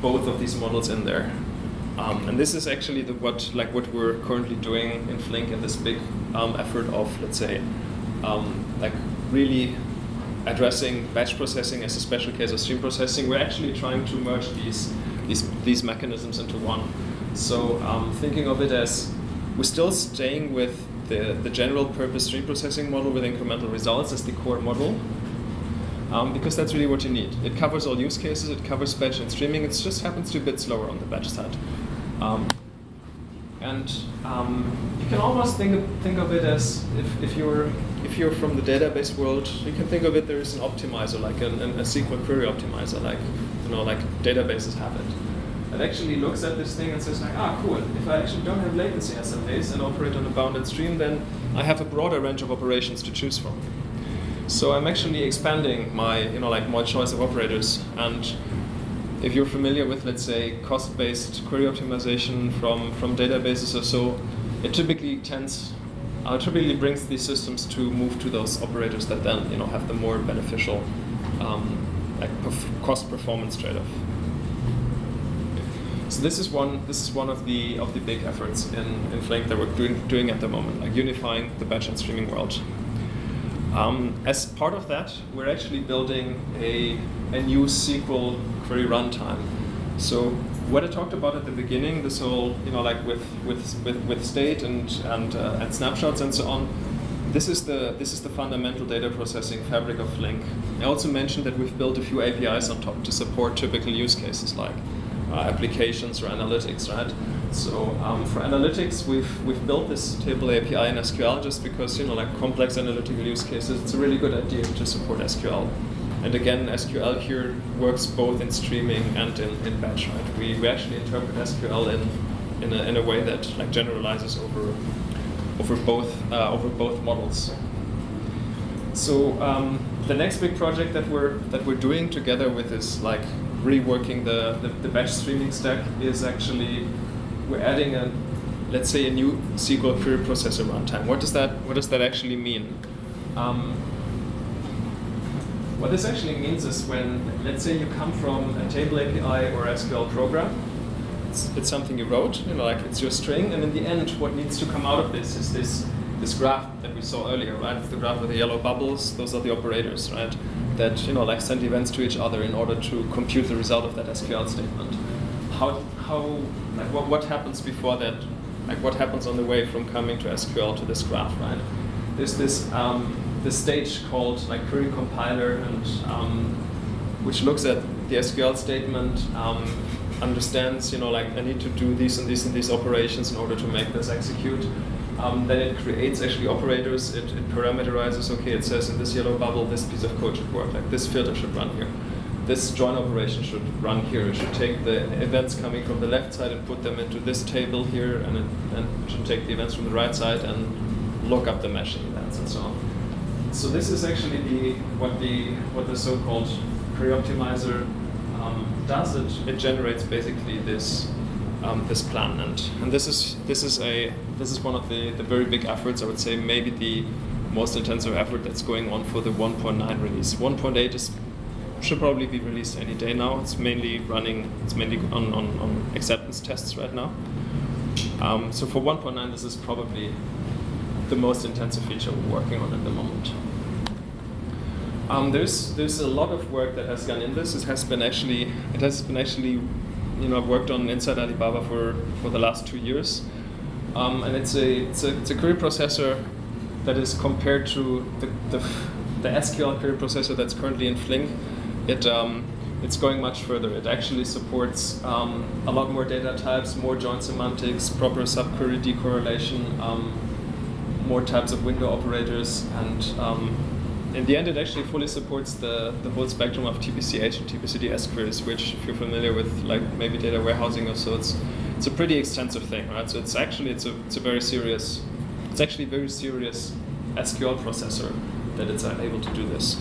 both of these models in there. And this is actually what we're currently doing in Flink in this big effort of, let's say, really addressing batch processing as a special case of stream processing. We're actually trying to merge these mechanisms into one. So thinking of it as we're still staying with the general purpose stream processing model with incremental results as the core model, because that's really what you need. It covers all use cases, it covers batch and streaming, it just happens to be a bit slower on the batch side. You can almost think of it as, if you're from the database world, you can think of it there is an optimizer, like a SQL query optimizer, like databases have it. It actually looks at this thing and says cool, if I actually don't have latency as a base and operate on a bounded stream, then I have a broader range of operations to choose from. So I'm actually expanding my, my choice of operators. And if you're familiar with, let's say, cost-based query optimization from databases or so, it typically brings these systems to move to those operators that then, have the more beneficial, cost-performance trade-off. So this is one of the big efforts in Flink that we're doing at the moment, like unifying the batch and streaming world. As part of that, we're actually building a new SQL query runtime. So what I talked about at the beginning, this whole with state and snapshots and so on. This is the fundamental data processing fabric of Flink. I also mentioned that we've built a few APIs on top to support typical use cases like applications or analytics, right? So for analytics, we've built this table API in SQL just because complex analytical use cases, it's a really good idea to support SQL. And again, SQL here works both in streaming and in batch, right? We actually interpret SQL in a way that generalizes over both models. So the next big project that we're doing together with this reworking the batch streaming stack is actually we're adding a new SQL query processor runtime. What does that actually mean? What this actually means is when, let's say, you come from a table API or SQL program, it's something you wrote, it's your string, and in the end, what needs to come out of this is this this graph that we saw earlier, right? It's the graph with the yellow bubbles. Those are the operators, right? That like send events to each other in order to compute the result of that SQL statement. What happens before that? Like what happens on the way from coming to SQL to this graph, right? There's this stage called like query compiler, and which looks at the SQL statement, understands, like I need to do these and these and these operations in order to make this execute. Then it creates actually operators. It parameterizes. Okay, it says in this yellow bubble this piece of code should work. Like this filter should run here. This join operation should run here. It should take the events coming from the left side and put them into this table here, and it should take the events from the right side and look up the meshing events and so on. So this is actually what the so-called query optimizer does. It generates basically this plan, and this is one of the very big efforts. I would say maybe the most intensive effort that's going on for the 1.9 release. 1.8 should probably be released any day now. It's mainly on acceptance tests right now. So for 1.9, this is probably the most intensive feature we're working on at the moment. There's a lot of work that has gone in this. It has been actually I've worked on inside Alibaba for the last 2 years, and it's a query processor that is compared to the SQL query processor that's currently in Flink. It's going much further. It actually supports a lot more data types, more joint semantics, proper subquery decorrelation, more types of window operators, and in the end, it actually fully supports the whole spectrum of TPC-H and TPC-DS queries, which, if you're familiar with, like maybe data warehousing or so, it's a pretty extensive thing, right? So it's actually very serious SQL processor that it's able to do this.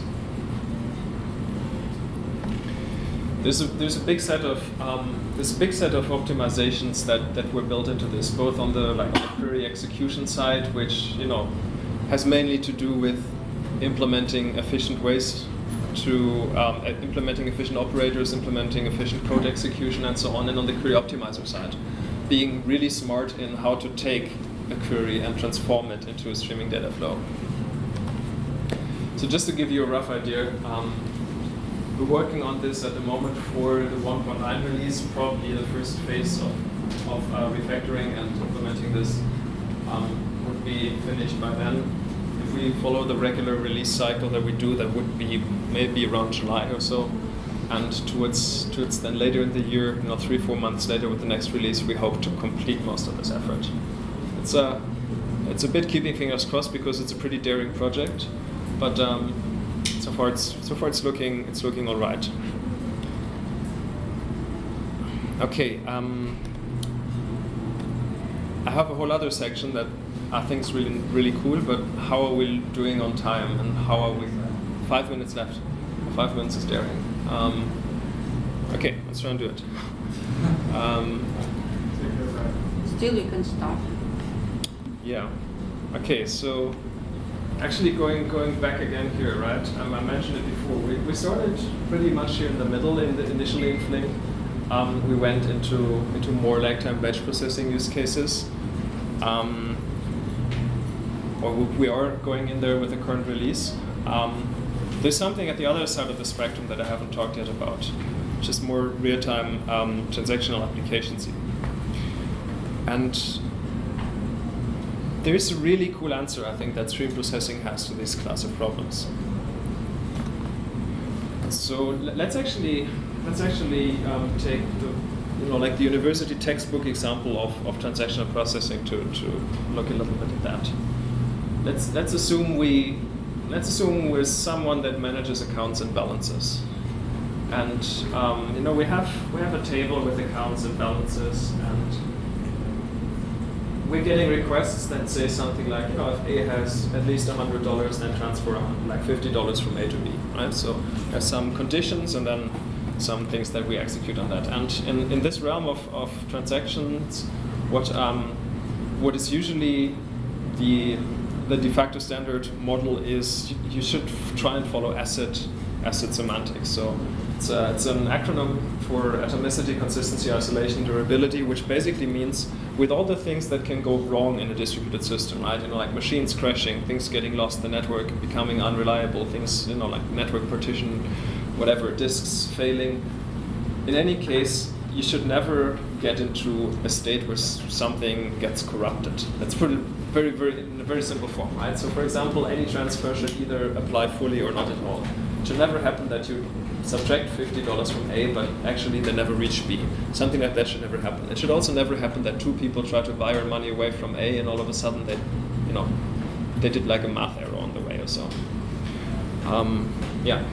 There's a big set of optimizations that were built into this, both on the query execution side, which has mainly to do with implementing efficient ways to implementing efficient operators, implementing efficient code execution, and so on. And on the query optimizer side, being really smart in how to take a query and transform it into a streaming data flow. So just to give you a rough idea, we're working on this at the moment for the 1.9 release. Probably the first phase of refactoring and implementing this would be finished by then. If we follow the regular release cycle that we do, that would be maybe around July or so. And towards then later in the year, 3-4 months later with the next release, we hope to complete most of this effort. It's a bit keeping fingers crossed because it's a pretty daring project, but so far it's looking all right. Okay, I have a whole other section that I think is really cool, but how are we doing on time, and how are we? 5 minutes left. 5 minutes is daring. Okay, let's try and do it. Still you can stop. Yeah. Okay, so actually going back again here, right? I mentioned it before. We started pretty much here in the middle, initially in Flink. We went into more lag time batch processing use cases. Or we are going in there with the current release. There's something at the other side of the spectrum that I haven't talked yet about, which is more real-time transactional applications. And there's a really cool answer, I think, that stream processing has to this class of problems. So let's actually take the university textbook example of transactional processing to look a little bit at that. Let's assume we're someone that manages accounts and balances, and we have a table with accounts and balances, and we're getting requests that say something like, if A has at least $100, then transfer like $50 from A to B, right? So there's some conditions and then some things that we execute on that. And in this realm of transactions, what is usually the de facto standard model is you should try and follow asset ACID semantics. So it's an acronym for atomicity, consistency, isolation, durability, which basically means with all the things that can go wrong in a distributed system, right? Like machines crashing, things getting lost, the network becoming unreliable, things, like network partition, whatever, disks failing. In any case, you should never get into a state where something gets corrupted. Let's put it in a very simple form, right? So for example, any transfer should either apply fully or not at all. It should never happen that you subtract $50 from A, but actually they never reach B. Something like that should never happen. It should also never happen that two people try to wire money away from A and all of a sudden they did like a math error on the way or so. Yeah.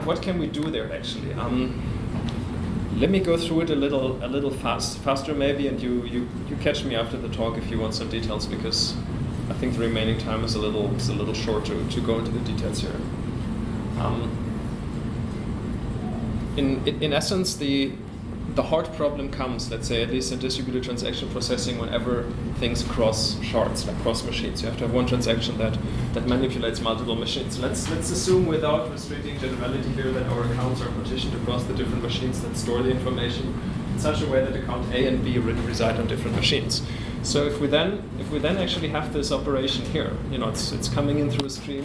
What can we do there actually? Let me go through it a little faster maybe, and you catch me after the talk if you want some details, because I think the remaining time is a little short to go into the details here. In essence, the hard problem comes, let's say, at least in distributed transaction processing, whenever things cross shards, like cross machines. You have to have one transaction that manipulates multiple machines. Let's assume, without restricting generality here, that our accounts are partitioned across the different machines that store the information in such a way that account A and B reside on different machines. So if we then actually have this operation here, it's coming in through a stream.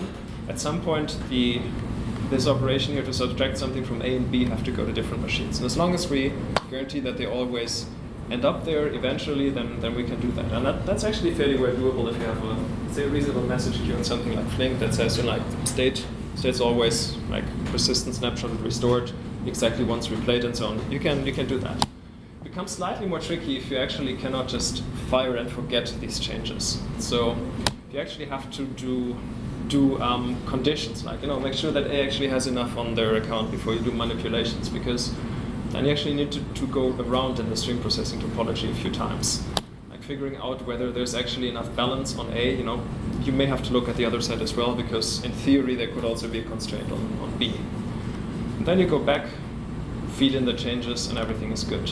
At some point, this operation here to subtract something from A and B have to go to different machines. And as long as we guarantee that they always end up there eventually, then we can do that. And that's actually fairly well doable if you have a reasonable message queue on something like Flink that says, state's always like persistent snapshot restored exactly once replayed and so on. You can do that. It becomes slightly more tricky if you actually cannot just fire and forget these changes. So you actually have to do conditions, like make sure that A actually has enough on their account before you do manipulations, because then you actually need to go around in the stream processing topology a few times, like figuring out whether there's actually enough balance on A. You may have to look at the other side as well, because in theory there could also be a constraint on B. And then you go back, feed in the changes, and everything is good.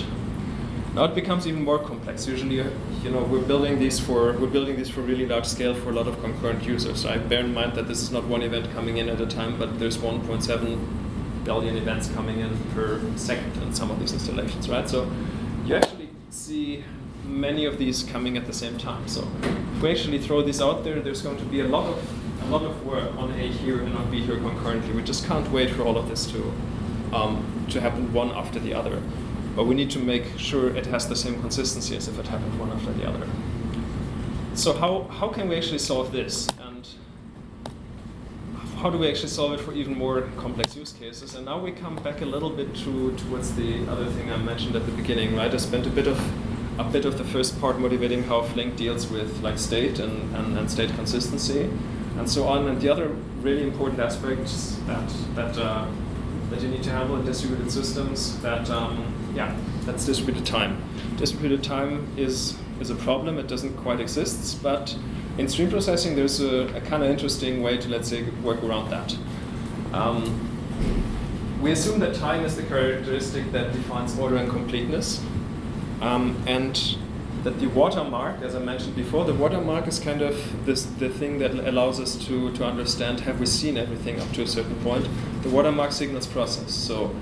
Now it becomes even more complex. Usually, we're building these for really large scale for a lot of concurrent users. I bear in mind that this is not one event coming in at a time, but there's 1.7 billion events coming in per second in some of these installations, right? So you actually see many of these coming at the same time. So if we actually throw these out there, there's going to be a lot of work on A here and on B here concurrently. We just can't wait for all of this to happen one after the other. But we need to make sure it has the same consistency as if it happened one after the other. So how can we actually solve this? And how do we actually solve it for even more complex use cases? And now we come back a little bit towards the other thing I mentioned at the beginning, right? I spent a bit of the first part motivating how Flink deals with like state and state consistency and so on. And the other really important aspects that you need to handle in distributed systems, that's distributed time. Distributed time is a problem. It doesn't quite exist, but in stream processing there's a kind of interesting way to, let's say, work around that. We assume that time is the characteristic that defines order and completeness, and that the watermark, as I mentioned before, the watermark is kind of the thing that allows us to understand, have we seen everything up to a certain point? The watermark signals process. So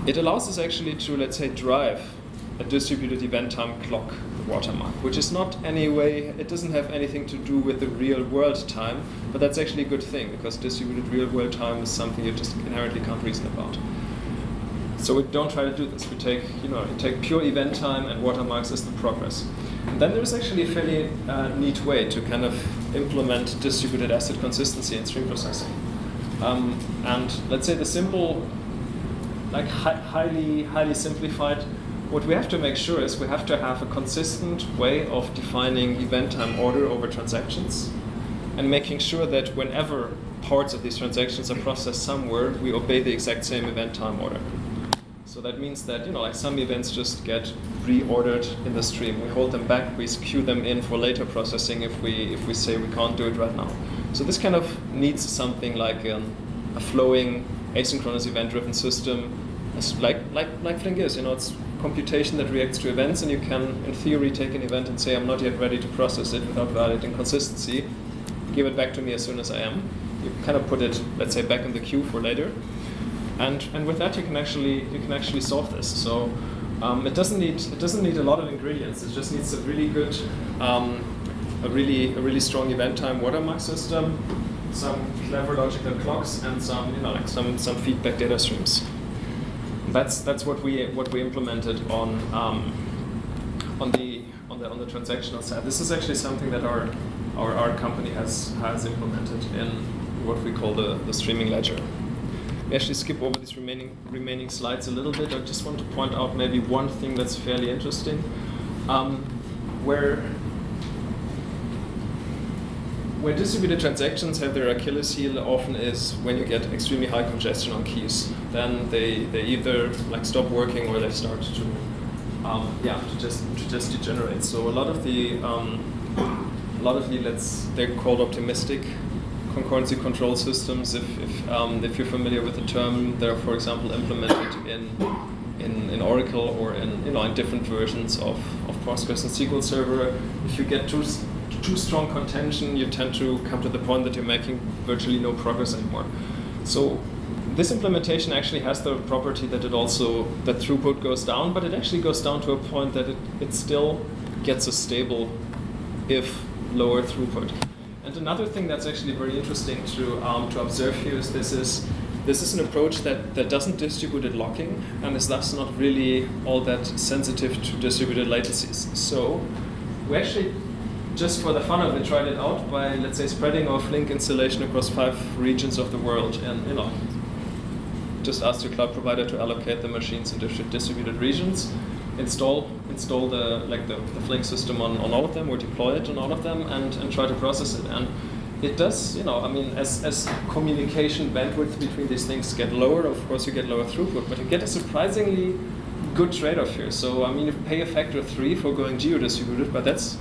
it allows us actually to, let's say, drive a distributed event time clock, the watermark, which is not it doesn't have anything to do with the real world time, but that's actually a good thing, because distributed real world time is something you just inherently can't reason about. So we don't try to do this. We take pure event time and watermarks as the progress. And then there's actually a fairly neat way to kind of implement distributed ACID consistency in stream processing. And let's say the simple, like highly simplified, what we have to make sure is we have to have a consistent way of defining event time order over transactions, and making sure that whenever parts of these transactions are processed somewhere, we obey the exact same event time order. So that means that like some events just get reordered in the stream. We hold them back, we queue them in for later processing if we say we can't do it right now. So this kind of needs something like a flowing asynchronous event-driven system, like Flink is. It's computation that reacts to events, and you can, in theory, take an event and say, I'm not yet ready to process it without violating consistency. Give it back to me as soon as I am. kind of put it, let's say, back in the queue for later. And with that, you can actually solve this. So it doesn't need a lot of ingredients. It just needs a really good, a really strong event time watermark system, some clever logical clocks, and some feedback data streams. That's what we implemented on the transactional side. This is actually something that our company has implemented in what we call the streaming ledger. We actually skip over these remaining slides a little bit. I just want to point out maybe one thing that's fairly interesting, where distributed transactions have their Achilles heel often is when you get extremely high congestion on keys. Then they either like stop working or they start to just degenerate. So a lot of the they're called optimistic concurrency control systems. If you're familiar with the term, they're, for example, implemented in Oracle or in different versions of Postgres and SQL Server. If you get too strong contention, you tend to come to the point that you're making virtually no progress anymore. So this implementation actually has the property that that throughput goes down, but it actually goes down to a point that it still gets a stable, if lower throughput. And another thing that's actually very interesting to observe here is this is an approach that doesn't distributed locking and is thus not really all that sensitive to distributed latencies. So we actually, just for the fun of it, tried it out by, let's say, spreading our Flink installation across 5 regions of the world, and just ask your cloud provider to allocate the machines in distributed regions, install the Flink system on all of them, or deploy it on all of them, and try to process it. And it does, as communication bandwidth between these things get lower, of course you get lower throughput, but you get a surprisingly good trade-off here. So you pay a factor of 3 for going geo-distributed, but that's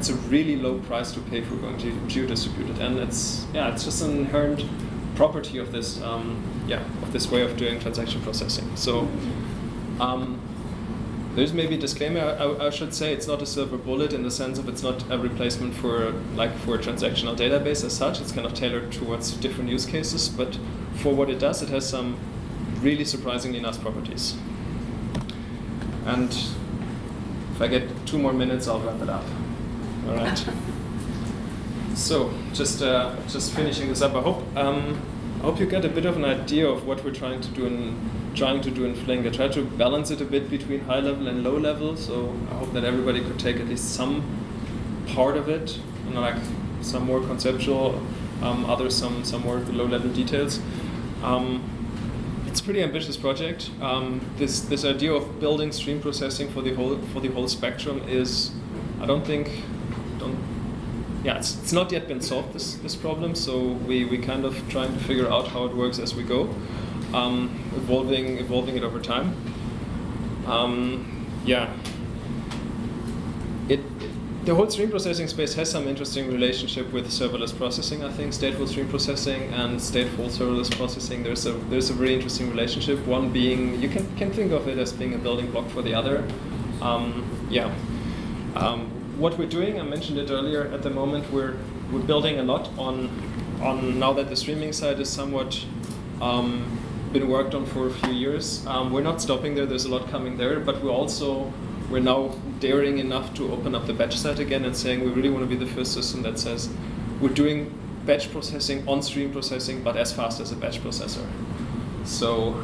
a really low price to pay for going geo-distributed, and it's just an inherent property of this this way of doing transaction processing. So there's maybe a disclaimer. I should say it's not a silver bullet in the sense of it's not a replacement for a transactional database as such. It's kind of tailored towards different use cases, but for what it does, it has some really surprisingly nice properties. And if I get 2 more minutes, I'll wrap it up. All right. So just finishing this up. I hope you get a bit of an idea of what we're trying to do in Flink. I try to balance it a bit between high level and low level. So I hope that everybody could take at least some part of it, like some more conceptual, others some more low level details. It's a pretty ambitious project. This idea of building stream processing for the whole spectrum is, it's not yet been solved, this problem, so we kind of trying to figure out how it works as we go, evolving it over time. The whole stream processing space has some interesting relationship with serverless processing, I think. Stateful stream processing and stateful serverless processing, there's a very interesting relationship. One being, you can think of it as being a building block for the other. What we're doing, I mentioned it earlier, at the moment we're building a lot on now that the streaming side is somewhat been worked on for a few years. We're not stopping there, there's a lot coming there, but we're now daring enough to open up the batch side again and saying we really want to be the first system that says we're doing batch processing on stream processing, but as fast as a batch processor. So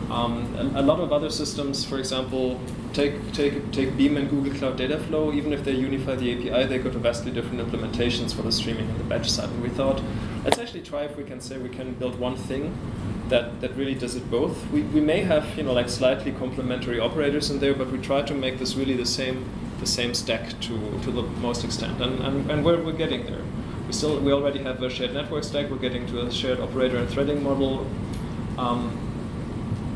a lot of other systems, for example, take Beam and Google Cloud Dataflow, even if they unify the API, they go to vastly different implementations for the streaming and the batch side. And we thought, let's actually try if we can say we can build one thing that really does it both. We may have slightly complementary operators in there, but we try to make this really the same stack to the most extent. And we're getting there. We already have a shared network stack. We're getting to a shared operator and threading model.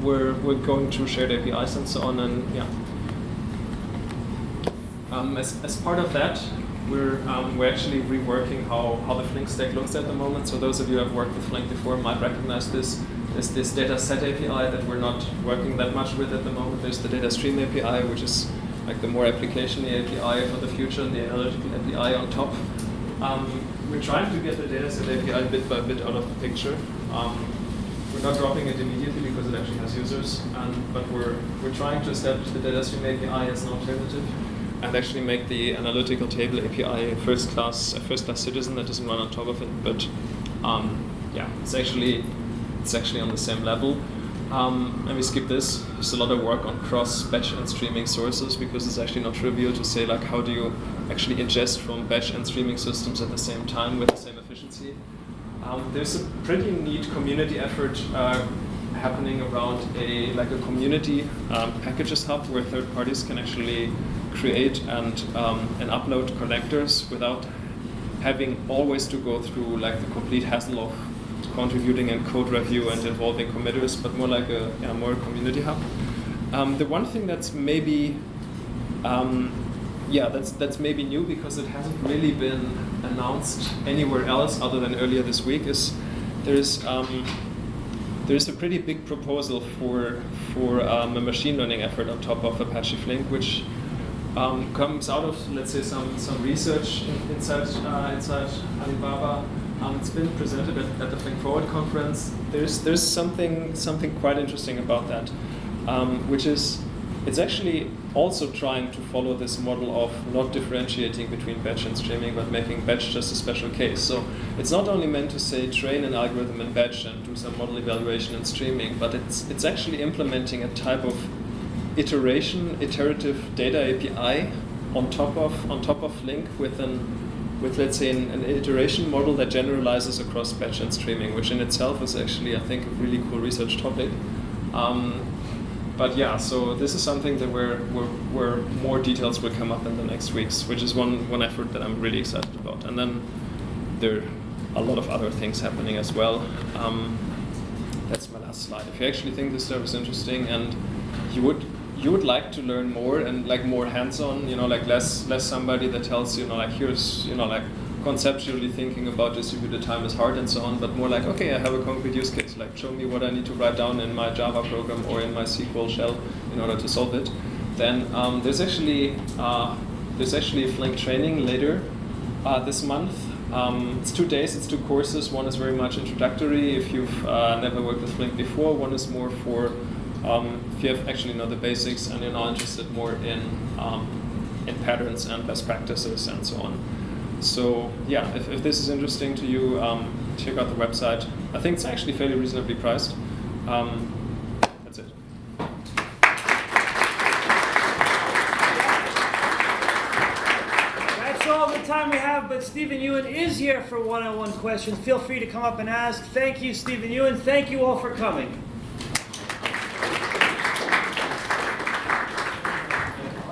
We're going through shared APIs and so on, and as part of that, we're actually reworking how the Flink stack looks at the moment. So those of you who have worked with Flink before might recognize this. There's this data set API that we're not working that much with at the moment. There's the DataStream API, which is like the more application API for the future, and the analytical API on top. we're trying to get the dataset API bit by bit out of the picture. We're not dropping it immediately because it actually has users, but we're trying to establish the DataStream API as an alternative, and actually make the analytical table API a first class citizen that doesn't run on top of it. But yeah, it's actually on the same level. And we skip this. There's a lot of work on cross batch and streaming sources, because it's actually not trivial to say like how do you actually ingest from batch and streaming systems at the same time with the same efficiency. There's a pretty neat community effort happening around a community packages hub where third parties can actually create and upload connectors without having always to go through like the complete hassle of contributing and code review and involving committers, but more like a more community hub. The one thing that's maybe that's maybe new, because it hasn't really been announced anywhere else other than earlier this week, is there's a pretty big proposal for a machine learning effort on top of Apache Flink, which comes out of, let's say, some research inside Alibaba. It's been presented at the Flink Forward conference. There's something quite interesting about that, which is it's actually also trying to follow this model of not differentiating between batch and streaming, but making batch just a special case. So it's not only meant to say train an algorithm in batch and do some model evaluation in streaming, but it's actually implementing a type of iterative data API on top of Flink with let's say an iteration model that generalizes across batch and streaming, which in itself is actually, I think, a really cool research topic. But yeah, so this is something that where more details will come up in the next weeks, which is one effort that I'm really excited about. And then there are a lot of other things happening as well. That's my last slide. If you actually think this stuff is interesting and you would like to learn more and like more hands-on, like less somebody that tells you, like here's, like conceptually thinking about distributed time is hard and so on, but more like, okay, I have a concrete use case, like show me what I need to write down in my Java program or in my SQL shell in order to solve it. Then there's actually a Flink training later this month. It's 2 days, it's 2 courses. One is very much introductory if you've never worked with Flink before. One is more for if you have actually know the basics and you're now interested more in patterns and best practices and so on. So yeah, if this is interesting to you, check out the website. I think it's actually fairly reasonably priced. That's it. That's all the time we have, but Stephen Ewen is here for one-on-one questions. Feel free to come up and ask. Thank you, Stephen Ewen. Thank you all for coming.